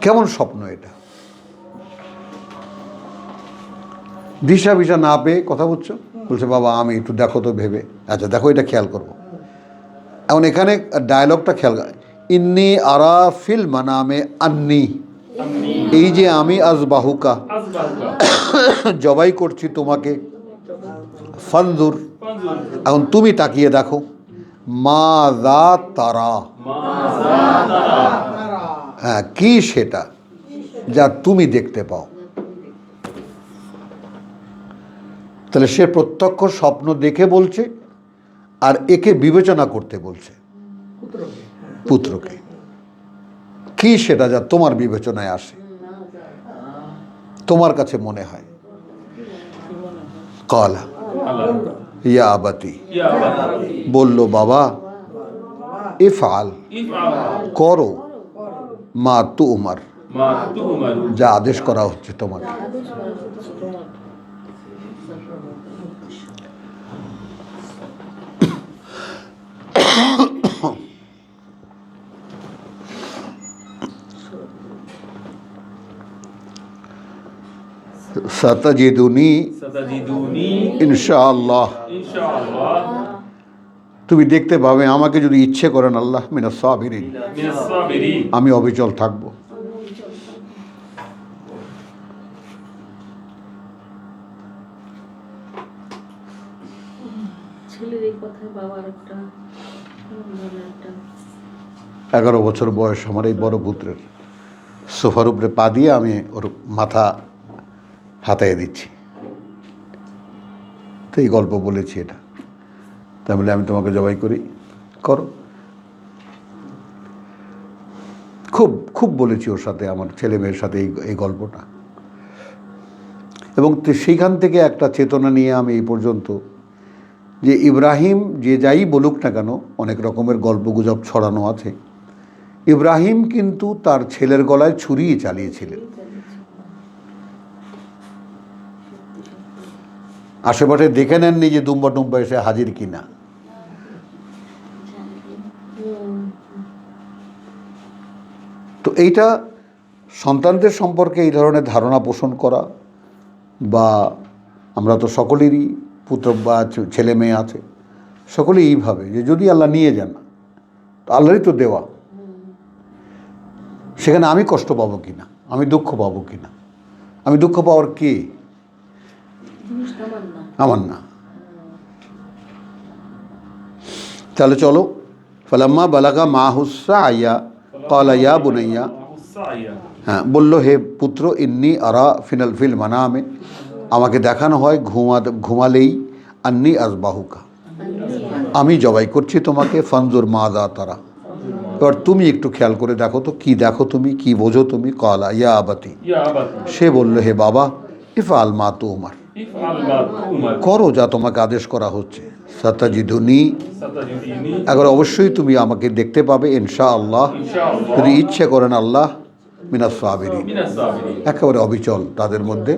কেমন স্বপ্ন এটা? দিশা বিশা না পেয়ে, কথা বুঝছো, বলছে বাবা আমি একটু দেখো তো ভেবে, আচ্ছা দেখো এটা খেয়াল করবো। এখন এখানে ডায়লগটা খেয়াল, ইন্নী আরা ফিল মানামে আন্নি, এই যে আমি আজবাহুকা আসবাহুকা জবাই করছি তোমাকে, ফানজুর ফানজুর এখন তুমি তাকিয়ে দেখো, মাযা তারা, মাযা তারা হ্যাঁ কি সেটা যা তুমি দেখতে পাও। তাহলে সে প্রত্যক্ষ স্বপ্ন দেখে বলছে, আর একে বিবেচনা করতে বলছে, পুত্রকে। কি সেটা যা তোমার বিবেচনায় আসে, তোমার কাছে মনে হয়। কালা ইয়া আবাতি, ইয়া আবাতি বলল বাবা, ইফআল ইফআল করো, মা তুমার মা তুমারু যা আদেশ করা হচ্ছে তোমাকে। সাতাজিদুনি সাতাজিদুনি ইনশাআল্লাহ, ইনশাআল্লাহ তুমি দেখতে পাবে আমাকে যদি ইচ্ছে করেন আল্লাহ মিনাস সাবিরিন, মিনাস সাবিরিন আমি অবিচল থাকবো। ছেলের এই কথায় বাবার একটা 11 বছর বয়স আমার এই বড় পুত্রের। সোফার উপরে পা দিয়ে আমি ওর মাথা হাতায় দিচ্ছি, তো এই গল্প বলেছি এটা। তাই বলে আমি তোমাকে জবাই করি, করো। খুব খুব বলেছি ওর সাথে, আমার ছেলে মেয়ের সাথে এই গল্পটা। এবং সেইখান থেকে একটা চেতনা নিয়ে আমি এই পর্যন্ত, যে ইব্রাহিম যে যাই বলুক না কেন, অনেক রকমের গল্পগুজব ছড়ানো আছে, ইব্রাহিম কিন্তু তার ছেলের গলায় ছুরি চালিয়েছিলেন। আশেপাশে দেখে নেননি যে দুম্বা টুম্বা এসে হাজির কিনা। তো এইটা সন্তানদের সম্পর্কে এই ধরনের ধারণা পোষণ করা, বা আমরা তো সকলেরই পুত্র বা ছেলে মেয়ে আছে, সকলেই এইভাবে যে যদি আল্লাহ নিয়ে যান, তো আল্লাহরই তো দেওয়া, সেখানে আমি কষ্ট পাবো কিনা, আমি দুঃখ পাবো কিনা, আমি দুঃখ পাওয়ার কে? আমার না। তাহলে চলো, ফালাম্মা বালাগা মা হুসা আইয়া কালা ইয়া বুনাইয়া, হ্যাঁ বললো হে পুত্র, ইন্নি আরা ফিল মানামে, আমাকে দেখানো হয় ঘুমালেই, আন্নি আজবাহুকা, আমি জবাই করছি তোমাকে, ফানজুর মাযা তারা, এবার তুমি একটু খেয়াল করে দেখো তো, কি দেখো তুমি, কি বোঝো তুমি? কালা ইয়া আবাতি, সে বলল হে বাবা, ইফআল মা তুমার, করো যা তোমাকে আদেশ করা হচ্ছে। সাতাজিদুনি, এখন অবশ্যই তুমি আমাকে দেখতে পাবে ইনশাআল্লাহ, যদি ইচ্ছে করেন আল্লাহ, মিনাস সাবিরিন, একেবারে অবিচল তাদের মধ্যে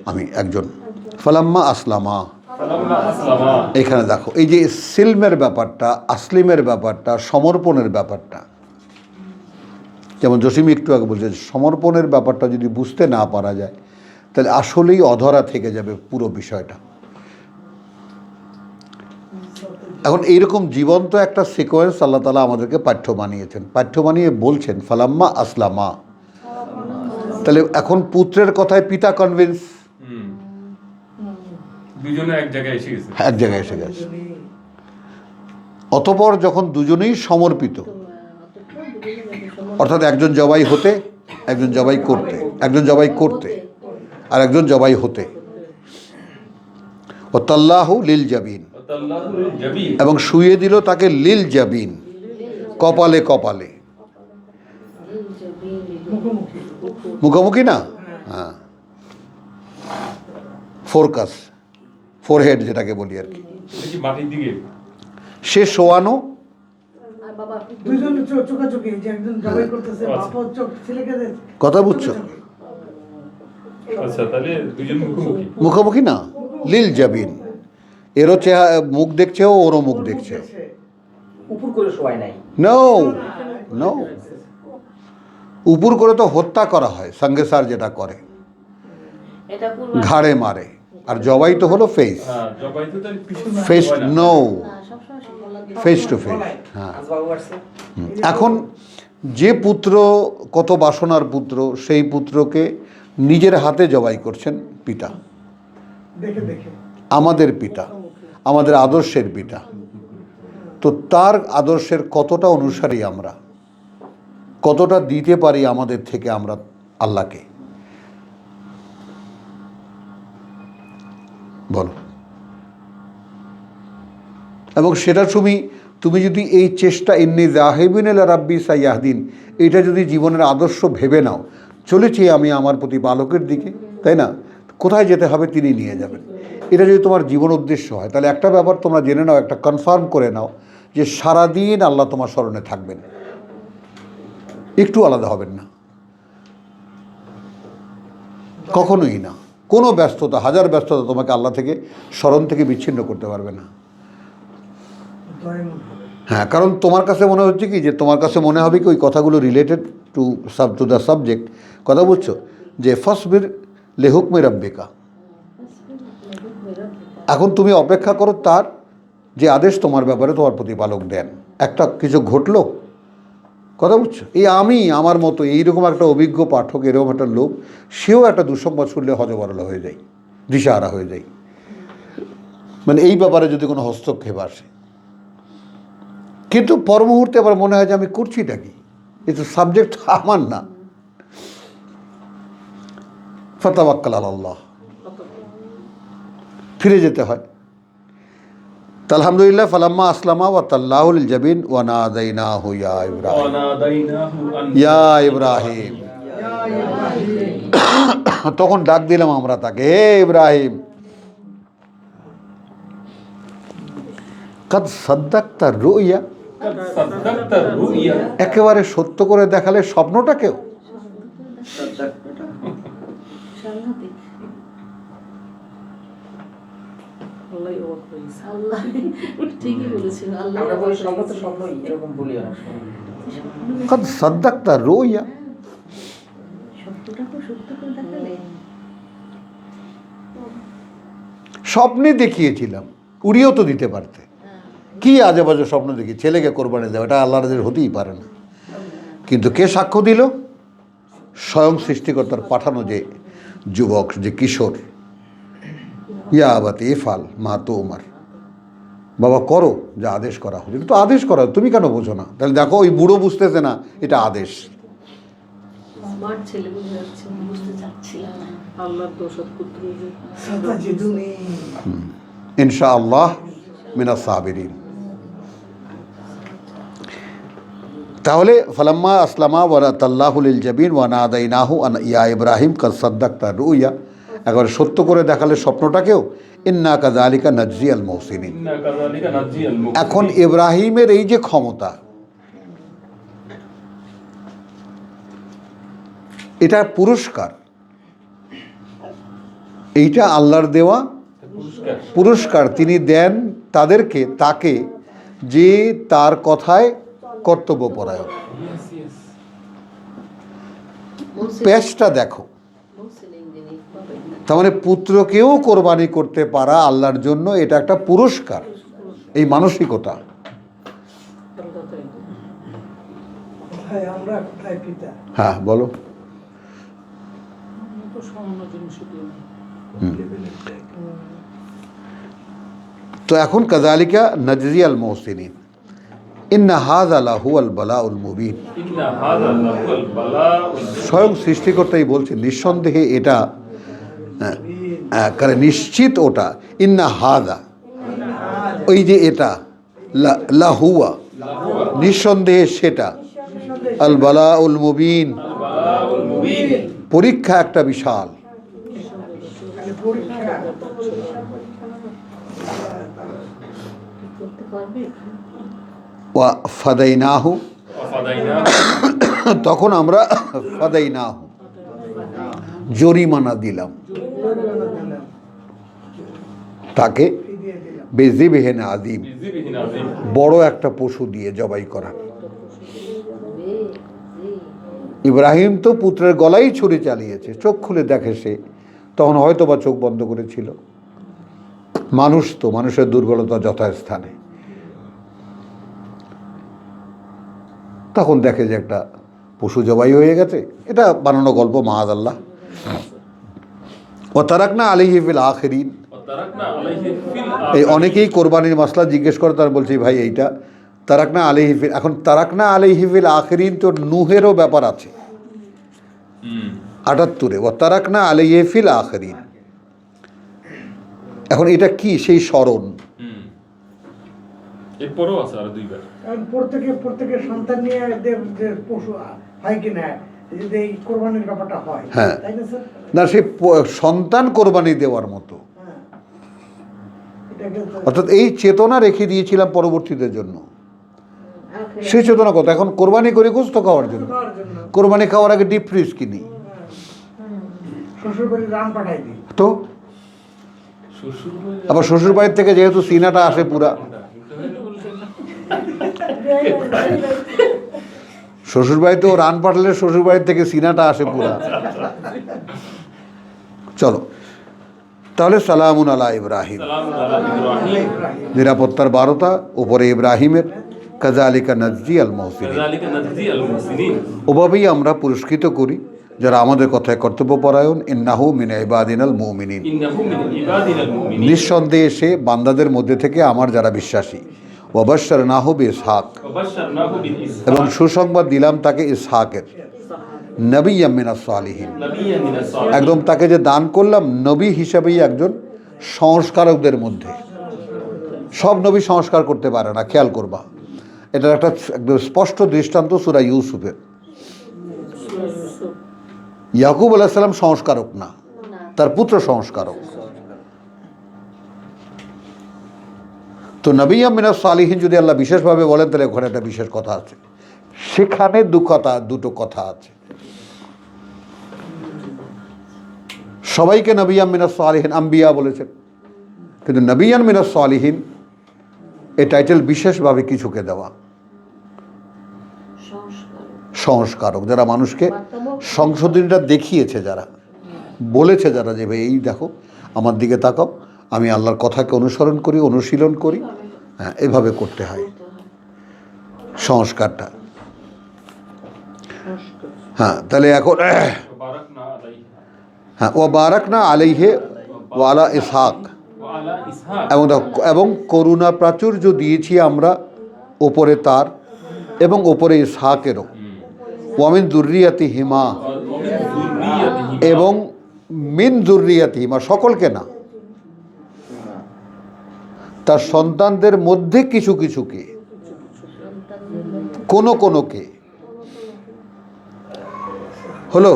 আমি একজন। ফালাম্মা আসলামা, এখানে দেখো এই যে সিলমের ব্যাপারটা, আসলিমের ব্যাপারটা, সমর্পণের ব্যাপারটা, যেমন জসিম একটু আগে বলছে, সমর্পণের ব্যাপারটা যদি বুঝতে না পারা যায়, তাহলে আসলেই অধরা থেকে যাবে পুরো বিষয়টা। এখন এইরকম জীবন্ত একটা সিকোয়েন্স আল্লাহ তাআলা আমাদেরকে পাঠ্য বানিয়েছেন, পাঠ্য বানিয়ে বলছেন ফালাম্মা আসলামা। তাহলে এখন পুত্রের কথায় পিতা কনভিন্স, দুজনে এক জায়গায় এসে গেছে, এক জায়গায় এসে গেছে। অতঃপর যখন দুজনেই সমর্পিত, অর্থাৎ একজন জবাই হতে, একজন জবাই করতে, একজন জবাই করতে আর একজন জবাই হতে, ও তাল্লাহু লিল জাবিন, এবং শুয়ে দিল তাকে লিল জাবিন, কপালে কপালে, মুখোমুখি না, হ্যাঁ, ফোরকাস, ফোরহেড যেটাকে বলি আর কি, মাটির দিকে সে শোয়ানো, কথা বুঝছো? আচ্ছা, তাহলে দুজন মুখোমুখি, মুখোমুখি না, লিল জাবিন, এরও মুখ দেখছে, ওরও মুখ দেখছে, উপর করে শোয়াই নাই, নো নো, উপর করে তো হত্যা করা হয়, সঙ্গে সার যেটা করে ঘাড়ে মারে, আর জবাই তো হলো ফেস, জবাই তো তার পিছনে face, no, face to face. হ্যাঁ, এখন যে পুত্র কত বাসনার পুত্র, সেই পুত্রকে নিজের হাতে জবাই করছেন পিতা, আমাদের পিতা, আমাদের আদর্শের পিতা। তো তার আদর্শের কতটা অনুসারী আমরা, কতটা দিতে পারি আমাদের থেকে আমরা আল্লাহকে, বলো। এবং সেটা তুমি যদি এই চেষ্টা ইন্নি জাহিবিন এলা রাব্বি সাইয়াহদিন, এটা যদি জীবনের আদর্শ ভেবে নাও, চলেছি আমি আমার প্রতিপালকের দিকে, তাই না, কোথায় যেতে হবে তিনি নিয়ে যাবেন, এটা যদি তোমার জীবন উদ্দেশ্য হয়, তাহলে একটা ব্যাপার তোমরা জেনে নাও, একটা কনফার্ম করে নাও যে সারাদিন আল্লাহ তোমার স্মরণে থাকবেন, একটু আলাদা হবেন না, কখনোই না। কোনো ব্যস্ততা, হাজার ব্যস্ততা তোমাকে আল্লাহ থেকে, স্মরণ থেকে বিচ্ছিন্ন করতে পারবে না। হ্যাঁ, কারণ তোমার কাছে মনে হচ্ছে কি, যে তোমার কাছে মনে হবে কি ওই কথাগুলো রিলেটেড টু দ্য সাবজেক্ট, কথা বুঝছো, যে ফাসবির লিহুকমি রাব্বিকা, এখন তুমি অপেক্ষা করো তার যে আদেশ তোমার ব্যাপারে তোমার প্রতিপালক দেন। একটা কিছু ঘটলো, কথা বুঝছো, এই আমার মতো এইরকম একটা অভিজ্ঞ পাঠক, এরকম একটা লোক, সেও একটা দুঃসংবাদ শুনলে হজবরল হয়ে যায়, দিশাহারা হয়ে যায়, মানে এই ব্যাপারে যদি কোনো হস্তক্ষেপ আসে। কিন্তু পর মুহূর্তে আবার মনে হয় যে আমি করছিটা কি, এ তো সাবজেক্ট আমার না। ফাতাওয়াক্কাল আলাল্লাহ, ফিরে যেতে হয়। আলহামদুলিল্লাহ, ফালাম্মা আসলামা ওয়া তাল্লাহু লিল জাবিন ওয়া নাদাইনাহু ইয়া ইব্রাহিম, ইয়া ইব্রাহিম, তখন ডাক দিলাম আমরা তাকে, হে ইব্রাহিম, কাদ সাদ্দাকতা রুইয়া, একেবারে সত্য করে দেখালে স্বপ্নটাকেও। সাংঘাতিক। আল্লাহ ঠিকই বলেছিল, আল্লাহ আমরা বলি স্বপ্ন তো স্বপ্নই, এরকম বলি অনেক সময়। কাদ সাদ্দাকতা রুইয়া, সত্যটাকে সত্য করে দেখালে। স্বপ্নে দেখিয়েছিলাম, উড়িয়েও তো দিতে পারতে, কি আজে বাজে স্বপ্ন দেখি, ছেলেকে কোরবানি দেওয়া, এটা আল্লাহর হতেই পারে না। কিন্তু কে সাক্ষ্য দিল? স্বয়ং সৃষ্টিকর্তার পাঠানো যে যুবক, যে কিশোর, ইয়া আবাতি ইফআল মা তুমার, বাবা করো যা আদেশ করা হচ্ছে। তো আদেশ করা, তুমি কেন বোঝো না? তাহলে দেখো, ওই বুড়ো বুঝতেছে না এটা আদেশ। স্মার্ট ছেলে বুঝে যাচ্ছে, বুঝতে চাচ্ছিলাম না। আল্লাহর দোষত পুত্র যে ইনশাআল্লাহ মিনাস সাবিরিন। তাহলে ফালাম্মা আসলামা ওয়া তাল্লাহু লিল জাবিন ওয়া নাদাইনাহু আন ইয়া ইব্রাহিম কাদ সাদ্দাকতা রুইয়া, একেবারে সত্য করে দেখালে স্বপ্নটাকেও। ইন্না কাযালিকা নাজজিয়াল মুহসিনিন। এখন ইব্রাহিমের এই যে ক্ষমতা, এটা পুরস্কার, এইটা আল্লাহর দেওয়া পুরস্কার। তিনি দেন তাকে যে তার কথায় কর্তব্যপরায়ণ। পেশটা দেখো, তার মানে পুত্রকেও কোরবানি করতে পারা আল্লাহর জন্য, এটা একটা পুরস্কার, এই মানসিকতা। আমরা কোথায় পিতা? হ্যাঁ বলো। তো সামান্য জিনিস তো এখন কাযালিকা নাজজিয়াল মুহসিনিন, ইন্না হাযা লাহুয়াল বালাউল মুবিন। স্বয়ং সৃষ্টিকর্তাই বলছেন, নিঃসন্দেহে এটা, কারণ নিশ্চিত ওটা, ইন্না হাযা, ওই যে এটা, লাহুয়া, নিঃসন্দেহে সেটা, আল বালাউল মুবিন, পরীক্ষা একটা বিশাল। করতে পারবে। ওয়া ফাদাইনাহু, তখন আমরা ফাদাইনাহু, জরিমানা দিলাম তাকে, বেযিবহিন আযীম, বড় একটা পশু দিয়ে জবাই করা। ইব্রাহিম তো পুত্রের গলায় ছুরি চালিয়েছে, চোখ খুলে দেখে সে, তখন হয়তো বা চোখ বন্ধ করেছিল। মানুষ তো, মানুষের দুর্বলতা যথাস্থানে। তখন দেখে যে একটা পশু জবাই হয়ে গেছে, এটা বানানো গল্প, মাআযাল্লাহ। ও তারাকনা আলাইহি ফিল আখিরিন, তারাকনা আলাইহি ফিল এই অনেকেই কোরবানির মাসলা জিজ্ঞেস করে, তার বলছি ভাই এইটা তারাকনা আলাইহি ফিল, এখন তারাকনা আলাইহি ফিল আখিরিন তো নূহেরও ব্যাপার আছে ৭৮-এ, ও তারাকনা আলাইহি ফিল আখিরিন। এখন এটা কি সেই স্মরণ? এরপরও আছে আর দুইবার। কারণ প্রত্যেকের সন্তান নিয়ে যে পশু হয় কিনা, যদি এই কোরবানির ব্যাপারটা হয়, হ্যাঁ। তাই না স্যার? না, সেই সন্তান কোরবানি দেওয়ার মতো, হ্যাঁ, এটাকে তো- অর্থাৎ এই চেতনা রেখে দিয়েছিলাম পরবর্তীদের জন্য। সেই চেতনা কত, এখন কোরবানি করি গোস্ত খাওয়ার জন্য, খাওয়ার জন্য কোরবানি খাওয়ার আগে ডিপ ফ্রিজ কিনি, শ্বশুর বাড়ির রান পাঠাই দিই। তো শ্বশুর আবার শ্বশুর বাড়ির থেকে যেহেতু সিনাটা আসে পুরা, শ্বশুর বাড়িতেও রান পাঠালে শ্বশুর বাড়ির থেকে সিনাটা আসে পুরা। চলো তাহলে সালামুন আলা ইব্রাহিম, সালামুন আলা ইব্রাহিম নিরাপত্তার 12টা উপরে ইব্রাহিমের, কাযালিকা নাজজি আল মুহসিনিন, কাযালিকা নাজজি আল মুহসিনিন, ওভাবেই আমরা পুরস্কৃত করি যারা আমাদের কথায় কর্তব্যপরায়ণ। ইন্নাহু মিন ইবাদিনাল মুমিনিন, ইন্নাহু মিন ইবাদিনাল মুমিনিন, নিঃসন্দেহে সে বান্দাদের মধ্যে থেকে আমার যারা বিশ্বাসী। ওয়াবাশশারনাহু বিইসহাক, ওয়া বাশশারনাহু বিইসহাক, এবং সুসংবাদ দিলাম তাকে ইসহাকের, নবিয়্যাম মিনাস সালিহিন, নাবিয়্যান মিনাস সালিহিন, একদম তাকে যে দান করলাম নবী হিসাবেই একজন সংস্কারকদের মধ্যে। সব নবী সংস্কার করতে পারে না, খেয়াল করবা, এটার একটা একদম স্পষ্ট দৃষ্টান্ত সূরা ইউসুফের। ইয়াকুব আলাইহিস সালাম সংস্কারক না, তার পুত্র সংস্কারক। তো নবিয়্যাম মিনাস সালিহিন যদি আল্লাহ বিশেষভাবে বলেন, তাহলে ওখানে একটা বিশেষ কথা আছে, সেখানে দুটো কথা আছে। সবাইকে নবিয়্যাম মিনাস সালিহিন আম্বিয়া বলেছেন, কিন্তু নবিয়্যাম মিনাস সালিহিন এই টাইটেল বিশেষভাবে কিছুকে দেওয়া, সংস্কারক, যারা মানুষকে সংশোধনীটা দেখিয়েছে, যারা বলেছে, যারা যে ভাই এই দেখো আমার দিকে তাকাও, আমি আল্লাহর কথাকে অনুসরণ করি, অনুশীলন করি, হ্যাঁ এভাবে করতে হয় সংস্কারটা। হ্যাঁ তাহলে এখন বারাকনা আলাইহি হ্যাঁ, ও বারাকনা আলাইহে ওয়া আলা ইসহাক, ওয়া আলা ইসহাক, এবং করুণা প্রাচুর্য দিয়েছি আমরা ওপরে তার এবং ওপরে ইসহাকেরও, ওয়ামিন যুররিয়াতিহিমা, ওয়া মিন যুররিয়াতিহি, এবং মিন যুররিয়াতিহিমা, সকলকে না, তার সন্তানদের মধ্যে কিছু কিছুকে, কোনোকে হলো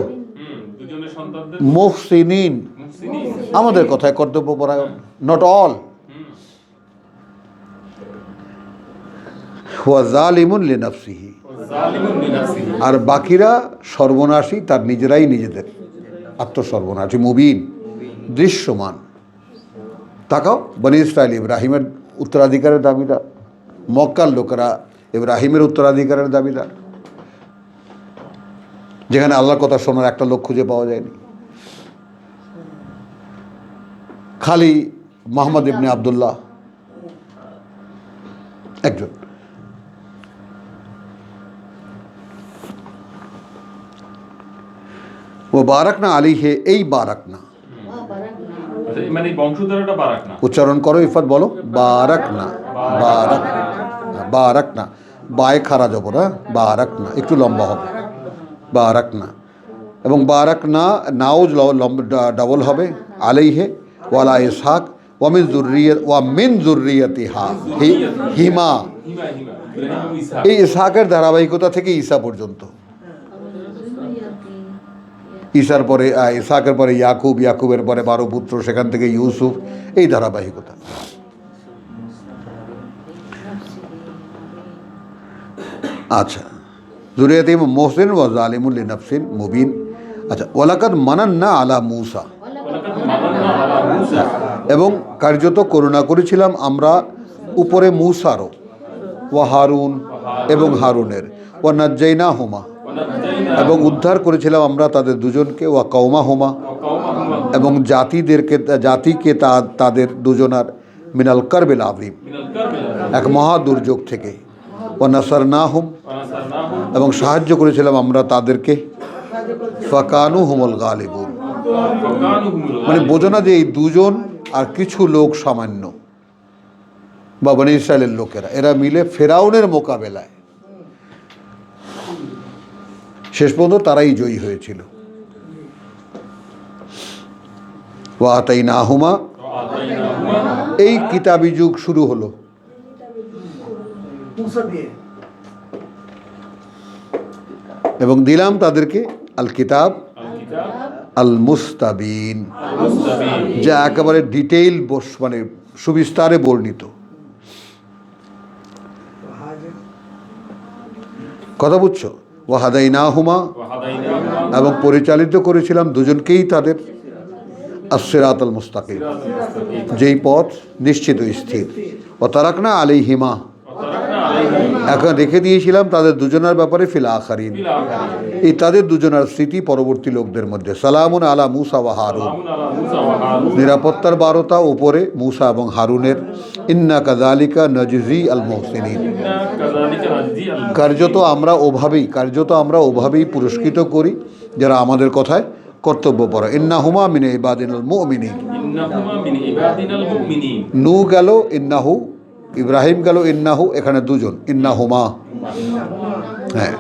দুজনের সন্তানদের মুহসিনিন, মুহসিনিন, আমাদের কথায় কর্তব্যপরায়ণ, নট অল, ওয়া যালিমুন লিনাফসিহি, জালিমুন লিনাফসিহি, আর বাকিরা সর্বনাশী, তার নিজেরাই নিজেদের আত্মসর্বনাশী, মুবিন, দৃশ্যমান। তাকাও বনি ইসরাইল ইব্রাহিমের উত্তরাধিকারের দাবিদার, মক্কার লোকেরা ইব্রাহিমের উত্তরাধিকারের দাবিদার, যেখানে আল্লাহর কথা শোনার একটা লোক খুঁজে পাওয়া যায়নি, খালি মোহাম্মদ ইবনে আবদুল্লাহ একজন। ও বারাকনা আলাইহি, এই বারাকনা আচ্ছা, মানে এই বংশধরটা বারাকনা, উচ্চারণ করো, ইফাত বলো, বারাকনা, বারাকনা, বারাকনা, বায়ে খারা যাব না, বারাকনা একটু লম্বা হবে, বারাকনা, এবং বারাকনা নাও ডাবল হবে, আলাইহে ওয়ালা ইসহাক ওয়ামিন যুররিয়াতিহা, হিমা, হিমা ইব্রাহিম ও ইসহাক, এই ইসহাকের ধারাবাহিকতা থেকে ঈসা পর্যন্ত, ঈসার পরে ইসহাকের পরে ইয়াকুব, ইয়াকুবের পরে 12 পুত্র, সেখান থেকে ইউসুফ, এই ধারাবাহিকতা। আচ্ছা, যুরিয়াতিহিম মুহসিন ওয়া যালিমুন লিনাফসিন মুবিন। আচ্ছা, ওয়ালাকাদ মানান্না আলা মূসা, ওয়ালাকাদ মানান্না আলা মূসা, এবং কার্যত করুণা করেছিলাম আমরা উপরে মূসারও, ওয়া হারুন, এবং হারুনের, ওয়া নাজ্জাইনাহুমা, ওয়া নাজ্জাইনা এবং উদ্ধার করেছিলাম আমরা তাদের দুজনকে, ওয়া কওমাহুমা, ওয়া কওমাহুমা এবং জাতিকে তাদের দুজনার, মিনাল কারবিল আযীম, মিনাল কারবিল, এক মহা দুর্যোগ থেকে, ও ও নাসারনাহুম, ওয়ানাসারনাহুম, এবং সাহায্য করেছিলাম আমরা তাদেরকে, ফাকানু হুমুল গালিবুন। ফাকানুহুমুল মানে বোঝো না যে এই দুজন আর কিছু লোক সামান্য, বা বনি ইসরায়েলের লোকেরা, এরা মিলে ফেরাউনের মোকাবেলায় শেষ পর্যন্ত তারাই জয়ী হয়েছিল। ওয়া আতাইনাহুমা, আতাইনাহুমা, এই কিতাবি যুগ শুরু হলো মুসা দিয়ে এবং দিলাম তাদেরকে আল কিতাব আল কিতাব আল মুস্তাবিন, মুস্তাবিন, যা একেবারে ডিটেইল মানে সুবিস্তারে বর্ণিত। কথা বুঝছো? ওয়াহাদাইনাহুমা, ওয়া হাদাইনাহুমা, এবং পরিচালিত করেছিলাম দুজনকেই তাদের আস-সিরাত আল মুস্তাকিম, যেই পথ নিশ্চিত ও স্থির। ও তারাকনা আলাইহিমা, ওয়া তারাকনা আলাইহিম এখন রেখে দিয়েছিলাম তাদের দুজনের ব্যাপারে ফিল আখারিন, ফিল আখিরিন, এই তাদের দুজনের স্মৃতি পরবর্তী লোকদের মধ্যে। সালামুন আলা মুসা ওয়া হারুন, সালামুন আলা মুসা ওয়া হারুন, নিরাপত্তার বারতা উপরে মুসা এবং হারুনের। ইন্না কাযালিকা নাজজি আল মুহসিনিন, ইন্না কাযালিকা নাজজি আল কার্যত আমরা ওভাবেই পুরস্কৃত করি যারা আমাদের কথায় কর্তব্যপর। ইন্নাহুমা মিন ইবাদিনাল মুমিনিন, ইন্নাহুমা মিন ইবাদিনাল মুমিনিন, নূহ গেল ইন্নাহু, ইব্রাহিম গেল ইন্নাহু, এখানে দুজন ইন্নাহুমা। হ্যাঁ,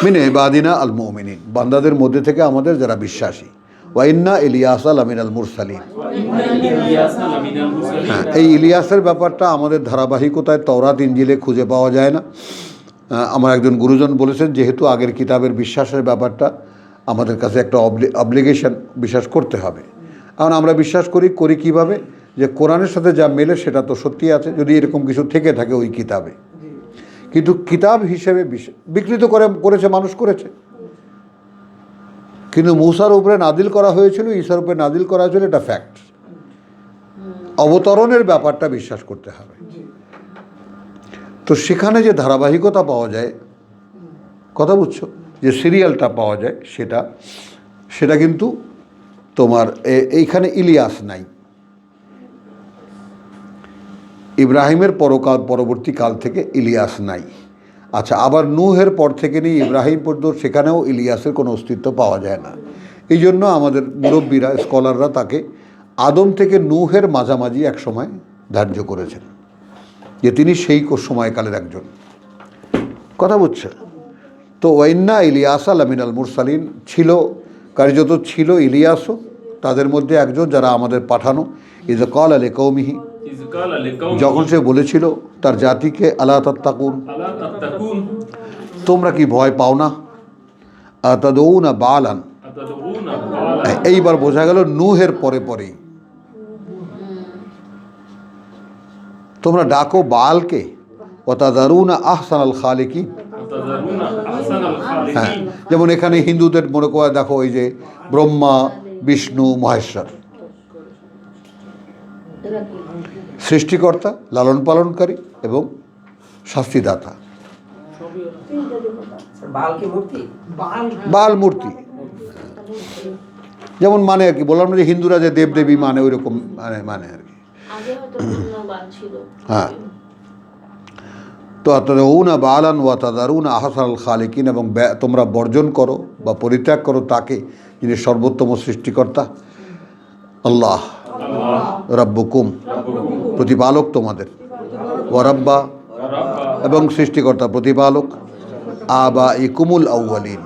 মিন ইবাদিনা আল মুমিনিন, বান্দাদের মধ্যে থেকে আমাদের যারা বিশ্বাসী। ওয়া ইন্না ইলিয়াসা লামিনাল মুরসালিন, ওয়া ইন্না ইলিয়াসা লামিনাল মুরসালিন, হ্যাঁ, এই ইলিয়াসের ব্যাপারটা আমাদের ধারাবাহিকতায় তওরাত ইনজিলে খুঁজে পাওয়া যায় না। আমার একজন গুরুজন বলেছেন, যেহেতু আগের কিতাবের বিশ্বাসের ব্যাপারটা আমাদের কাছে একটা অব্লিগেশন, বিশ্বাস করতে হবে। কারণ আমরা বিশ্বাস করি কিভাবে, যে কোরআনের সাথে যা মেলে সেটা তো সত্যি আছে, যদি এরকম কিছু থেকে থাকে ওই কিতাবে। কিন্তু কিতাব হিসেবে বিকৃত করেছে মানুষ, করেছে। কিন্তু মূসার উপরে নাদিল করা হয়েছিল, ঈসার উপরে নাদিল করা হয়েছিল, এটা ফ্যাক্ট। অবতরণের ব্যাপারটা বিশ্বাস করতে হবে। তো সেখানে যে ধারাবাহিকতা পাওয়া যায়, কথা বুঝছো, যে সিরিয়ালটা পাওয়া যায়, সেটা কিন্তু তোমার এইখানে ইলিয়াস নাই। ইব্রাহিমের পরবর্তী কাল থেকে ইলিয়াস নাই। আচ্ছা, আবার নূহের পর থেকে নিয়ে ইব্রাহিম পর্যন্ত সেখানেও ইলিয়াসের কোনো অস্তিত্ব পাওয়া যায় না। এই জন্য আমাদের মুরব্বীরা, স্কলাররা তাকে আদম থেকে নূহের মাঝামাঝি এক সময় ধার্য করেছেন, যে তিনি সেই সময়কালের একজন। কথা বুঝছে? তো ওয়াইন্না ইলিয়াসা লামিনাল মুরসালিন, কার্যত ছিল ইলিয়াসও তাদের মধ্যে একজন, যারা আমাদের পাঠানো। ইয ক্বাল লিকৌমিহি, ইয ক্বালা লিকৌমিহি, যখন সে বলেছিল তার জাতিকে, আলা তাত্তাকুন, আলা তাত্তাকুন, তোমরা কি ভয় পাও না? আতাদউনা বালান, আতাদউনা বালা, এইবার বোঝা গেল নূহের পরেই তোমরা ডাকো বালকে। ওয়াতাযারুনা আহসানাল খালিকিন, আতাযারুনা আহসানাল হ্যাঁ, খালিকিন, যেমন এখানে হিন্দুদের মনে করে দেখো, ওই যে ব্রহ্মা, বিষ্ণু, মহেশ্বর, এরা কি? সৃষ্টিকর্তা, লালন পালনকারী এবং শাস্তিদাতা। বাল কি মূর্তি? বাল মূর্তি, যেমন মানে আর কি বললাম না যে হিন্দুরা যে দেবদেবী মানে, ওই রকম মানে আর কি। আগে হয়তো বিভিন্ন বাল ছিল। হ্যাঁ, তো আতাদউনা বালান ওয়া তাযারুনা আহসানাল খালিকিন, এবং তোমরা বর্জন করো বা পরিত্যাগ করো তাকে, যিনি সর্বোত্তম সৃষ্টিকর্তা। আল্লাহ রাব্বুকুম, প্রতিপালক তোমাদের। ওয়া রাব্বা, এবং সৃষ্টিকর্তা প্রতিপালক। আবাইকুমুল আউয়ালিন,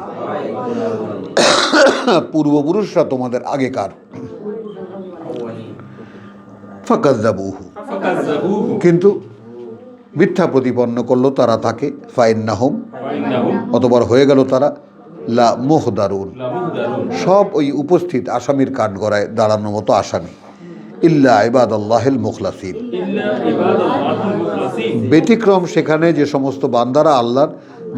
পূর্বপুরুষরা তোমাদের আগেকার। ফাকাযযাবুহু, ফাকাযযাবুহু, কিন্তু মিথ্যা প্রতিপন্ন করলো তারা তাকে। ফাইন্নাহুম, ফাইন্নাহুম অতবার হয়ে গেল তারা লা মুহদারুন, লা মুহদারুন, সব ওই উপস্থিত আসামির কাঠগড়ায় দাঁড়ানোর মতো আসামি। ইল্লা ইবাদাল্লাহিল মুখলাসিন, ইল্লা ইবাদাল্লাহিল মুখলাসিন, ব্যতিক্রম সেখানে যে সমস্ত বান্দারা আল্লাহর,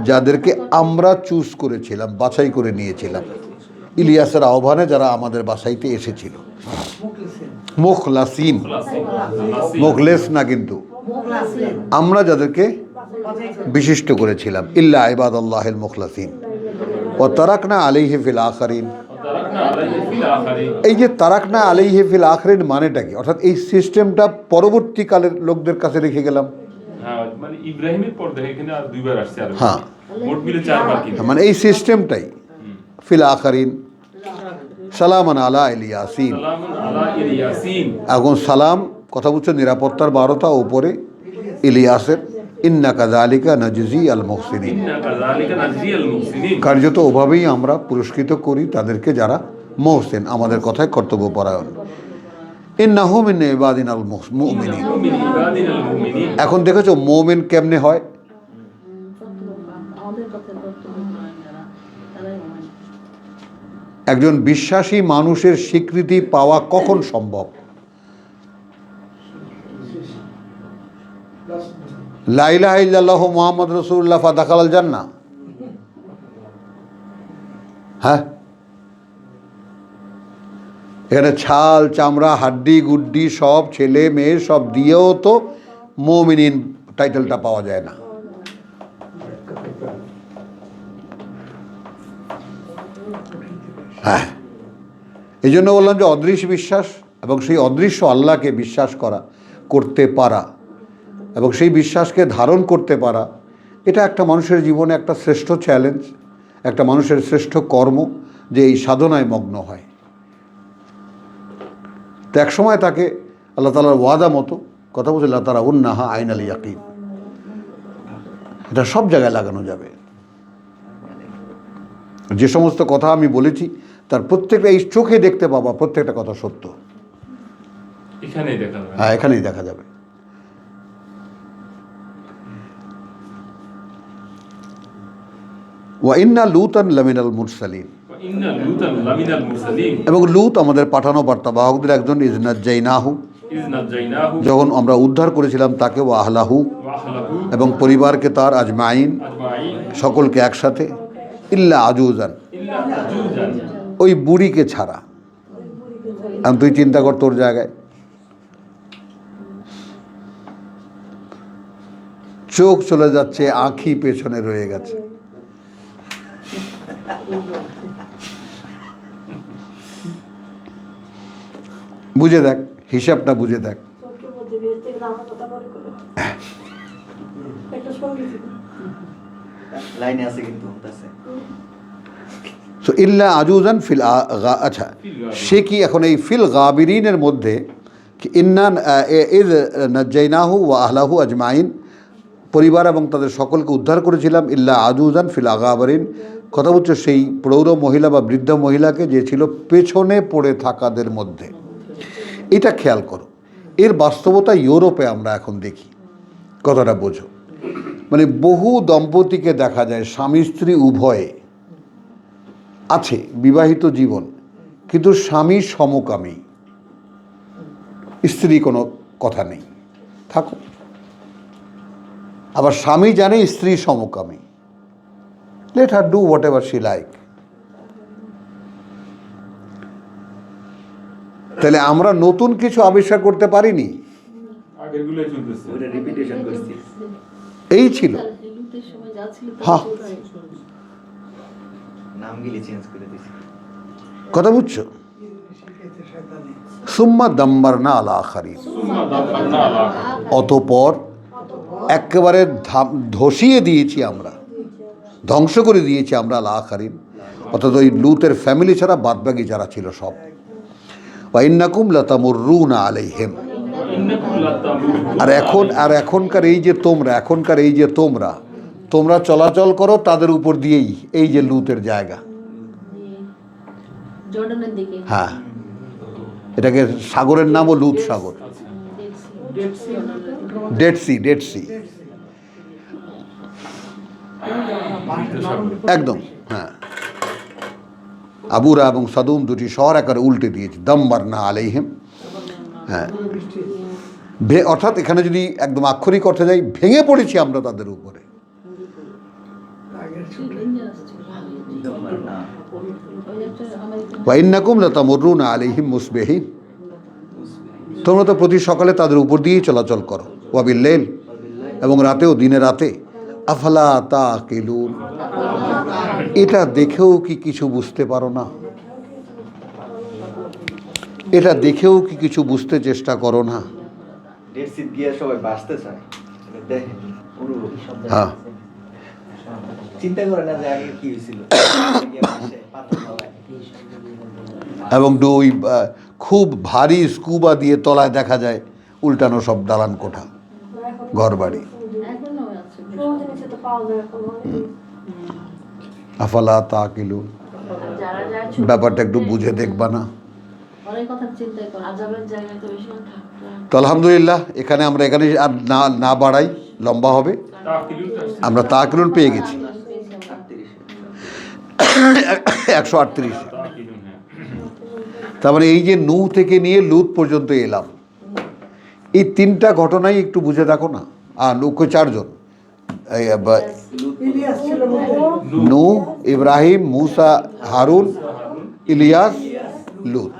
যাদেরকে আমরা চুজ করেছিলাম, বাছাই করে নিয়েছিলাম। ইলিয়াসের আহ্বানে যারা আমাদের বাছাইতে এসেছিল। মুখলাসিন, মুখলেস না, কিন্তু আমরা যাদেরকে বিশিষ্ট করেছিলাম। ইল্লা ইবাদাল্লাহিল মুখলাসিন ওয়া তারাকনা আলাইহি ফিল আখিরিন। তারাকনা আলাইহি ফিল আখিরিন, এই যে তারাকনা আলাইহি ফিল আখিরিন মানেটা কি? অর্থাৎ এই সিস্টেমটা পরবর্তীকালের লোকদের কাছে রেখে গেলাম। হ্যাঁ, মানে ইব্রাহিমের পর দেখে এখানে আর দুইবার আসছে আর হ্যাঁ। মোট মিলে 4 বার কি মানে এই সিস্টেমটাই ফিল আখারিন সালামান আলা ইলিয়াসিন। সালামুন আলা ইয়াসিন, এখন সালাম কথা বলছে নিরাপত্তার বারোটা উপরে ইলিয়াসের ইন্না কাযালিকা নাজজি আল মুহসিনিন। ইন্না কাযালিকা নাজজিয়াল মুহসিনিন, কার্যত ওভাবেই আমরা পুরস্কৃত করি তাদেরকে যারা মহসিন, আমাদের কথায় কর্তব্যপরায়ণ। ইন্নাহু মিন ইবাদিনাল মুমিনিন। মিন ইবাদিনাল মুমিনিন। এখন দেখেছো মুমিন কেমনে হয়? আমাদের কথা কর্তব্য যারা তারাই মনে একজন বিশ্বাসী মানুষের স্বীকৃতি পাওয়া কখন সম্ভব? লা ইলাহা ইল্লাল্লাহু মুহাম্মাদুর রাসূলুল্লাহ ফাদাখালাল জান্নাহ। হ্যাঁ, এখানে ছাল চামড়া হাড্ডি গুড্ডি সব ছেলে মেয়ে সব দিয়েও তো মুমিনিন টাইটেলটা পাওয়া যায় না। হ্যাঁ, এই জন্য বললাম যে অদৃশ্য বিশ্বাস এবং সেই অদৃশ্য আল্লাহকে বিশ্বাস করা, করতে পারা এবং সেই বিশ্বাসকে ধারণ করতে পারা, এটা একটা মানুষের জীবনে একটা শ্রেষ্ঠ চ্যালেঞ্জ, একটা মানুষের শ্রেষ্ঠ কর্ম, যে এই সাধনায় মগ্ন হয়। তো এক সময় তাকে আল্লাহ তাআলার ওয়াদা মতো কথা বলছে, আল্লাহ তাআলা উন্নাহা আইনাল ইয়াকিন, এটা সব জায়গায় লাগানো যাবে। যে সমস্ত কথা আমি বলেছি তার প্রত্যেকটা এই চোখে দেখতে পাবা, প্রত্যেকটা কথা সত্য। এখানেই দেখা যাবে। হ্যাঁ, এখানেই দেখা যাবে। ওয়া ইন্না লুতান লামিনাল মুরসালিন, ইন্না লুতান লামিনাল মুরসালিন, এবং লুত আমাদের পাঠানো বার্তাবাহকদের একজন। ইজ নাজ্জাইনাহু, ইজ নাজ্জাইনাহু, যখন আমরা উদ্ধার করেছিলাম তাকে, ওয়া আহলাহু, ওয়া আহলাহু এবং পরিবারকে তার, আজমাইন, আজমাইন, সকলকে একসাথে, ইল্লা আজুজান, ইল্লা আজুজান, ওই বুড়িকে ছাড়া। আর তুই চিন্তা কর তোর জায়গায়, চোখ চলে যাচ্ছে, আঁখি পেছনে রয়ে গেছে। বুঝে দেখ, হিসাবটা বুঝে দেখ। লাইনে আছে কিন্তু আছে। সো ইল্লা আজুজান ফিল আচ্ছা, সে কি এখন এই ফিল গাবিরিনের মধ্যে ইন্না ইজ নাজ্জাইনাহু ওয়া আহলাহু আজমাইন, পরিবার এবং তাদের সকলকে উদ্ধার করেছিলাম, ইল্লা আজুজান ফিল আগাবরিন, কথা বলছে সেই প্রৌঢ় মহিলা বা বৃদ্ধ মহিলাকে যে ছিল পেছনে পড়ে থাকাদের মধ্যে। এটা খেয়াল করো, এর বাস্তবতা ইউরোপে আমরা এখন দেখি। কথাটা বোঝো, মানে বহু দম্পতিকে দেখা যায় স্বামী স্ত্রী উভয়ে আছে, বিবাহিত জীবন, কিন্তু স্বামী সমকামী, স্ত্রী কোনো কথা নেই, থাকো। আবার স্বামী জানে স্ত্রী সমকামী, let her do what ever she like. তাহলে আমরা নতুন কিছু আবিষ্কার করতে পারিনি, আগেরগুলোই চলতেছে। ওটা রিপিটেশন করছি। এই ছিল। লুতের সময় যা ছিল তা হ্যাঁ। চলছে। নামগুলি চেঞ্জ করে দিছি। কথা বুঝছো? শিখেছে শয়তানি। সুম্মা দাম্বারনা আলা আখারিন, সুম্মা দাব্বারনা আলা অতঃপর একেবারে ধসিয়ে দিয়েছি আমরা, ধ্বংস করে দিয়েছি আমরা আলা আখারিন, অর্থাৎ ওই লুতের ফ্যামিলি ছাড়া বাদবাকি যারা ছিল সব। ওয়া ইন্নাকুম লাতামুররুনা আলাইহিম, ইন্নাকুম লাতামুররুনা আর এখনকার এই যে তোমরা তোমরা চলাচল করো তাদের উপর দিয়েই, এই যে লুতের জায়গা। জর্ডানের দিকে হ্যাঁ, এটাকে সাগরের নামও লুত সাগর, ডেড সি একদম। হ্যাঁ, আবুরা এবং সাদুম দুটি শহর একেবারে উল্টে দিয়েছে, দাম্বারনা আলাইহিম। হ্যাঁ, অর্থাৎ এখানে যদি একদম আক্ষরিক অর্থে যাই, ভেঙে পড়েছি আমরা তাদের উপরে। আগের ছুটি ওয়া ইন্নাকুম লাতামুররুনা আলাইহিম মুসবিহিন, তোমরা তো প্রতি সকালে তাদের উপর দিয়েই চলাচল করো। ওয়া বিল্লাইল, এবং রাতেও, দিনে রাতে। আফালা তাকিলুন, এটা দেখেও কি কিছু বুঝতে পারো না? এটা দেখেও কি কিছু বুঝতে চেষ্টা করো না? ডেড সিট গিয়ে সবাই বাঁচতে চায়। দেখেন অনুরূপ হ্যাঁ চিন্তা করে না যে আগে কি হয়েছিল পাথর তলায় এবং ওই খুব ভারী স্কুবা দিয়ে তলায় দেখা যায় উল্টানো সব দালান কোঠা ঘর বাড়ি। এখনো আছে সমুদ্রের নিচে তো পাওয়া যায় এখন অনেক। আফালা তাকিলুন, যারা যায় ব্যাপারটা একটু বুঝে দেখবা না? অনেক কথা চিন্তা করে আজাবের জায়গায় তো বেশি থাকতে তো আলহামদুলিল্লাহ এখানে আমরা এখানে আর না না বাড়াই, লম্বা হবে। আমরা তাকিলুন পেয়ে গেছি 138। তার মানে এই যে নূ থেকে নিয়ে লুত পর্যন্ত এলাম, এই তিনটা ঘটনাই একটু বুঝে দেখো না। লোক 4 জন, ইলিয়াস ছিল মধ্যে। নূ, ইব্রাহিম, মুসা, হারুন, ইলিয়াস, লুত।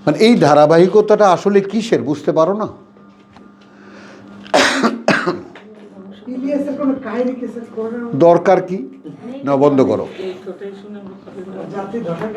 মানে এই ধারাবাহিকতাটা আসলে কিসের বুঝতে পারো না? ইলিয়াসের কোনো কাহিনী কিছু করার দরকার কি? না বন্ধ করো। জাতি ধর্ষণ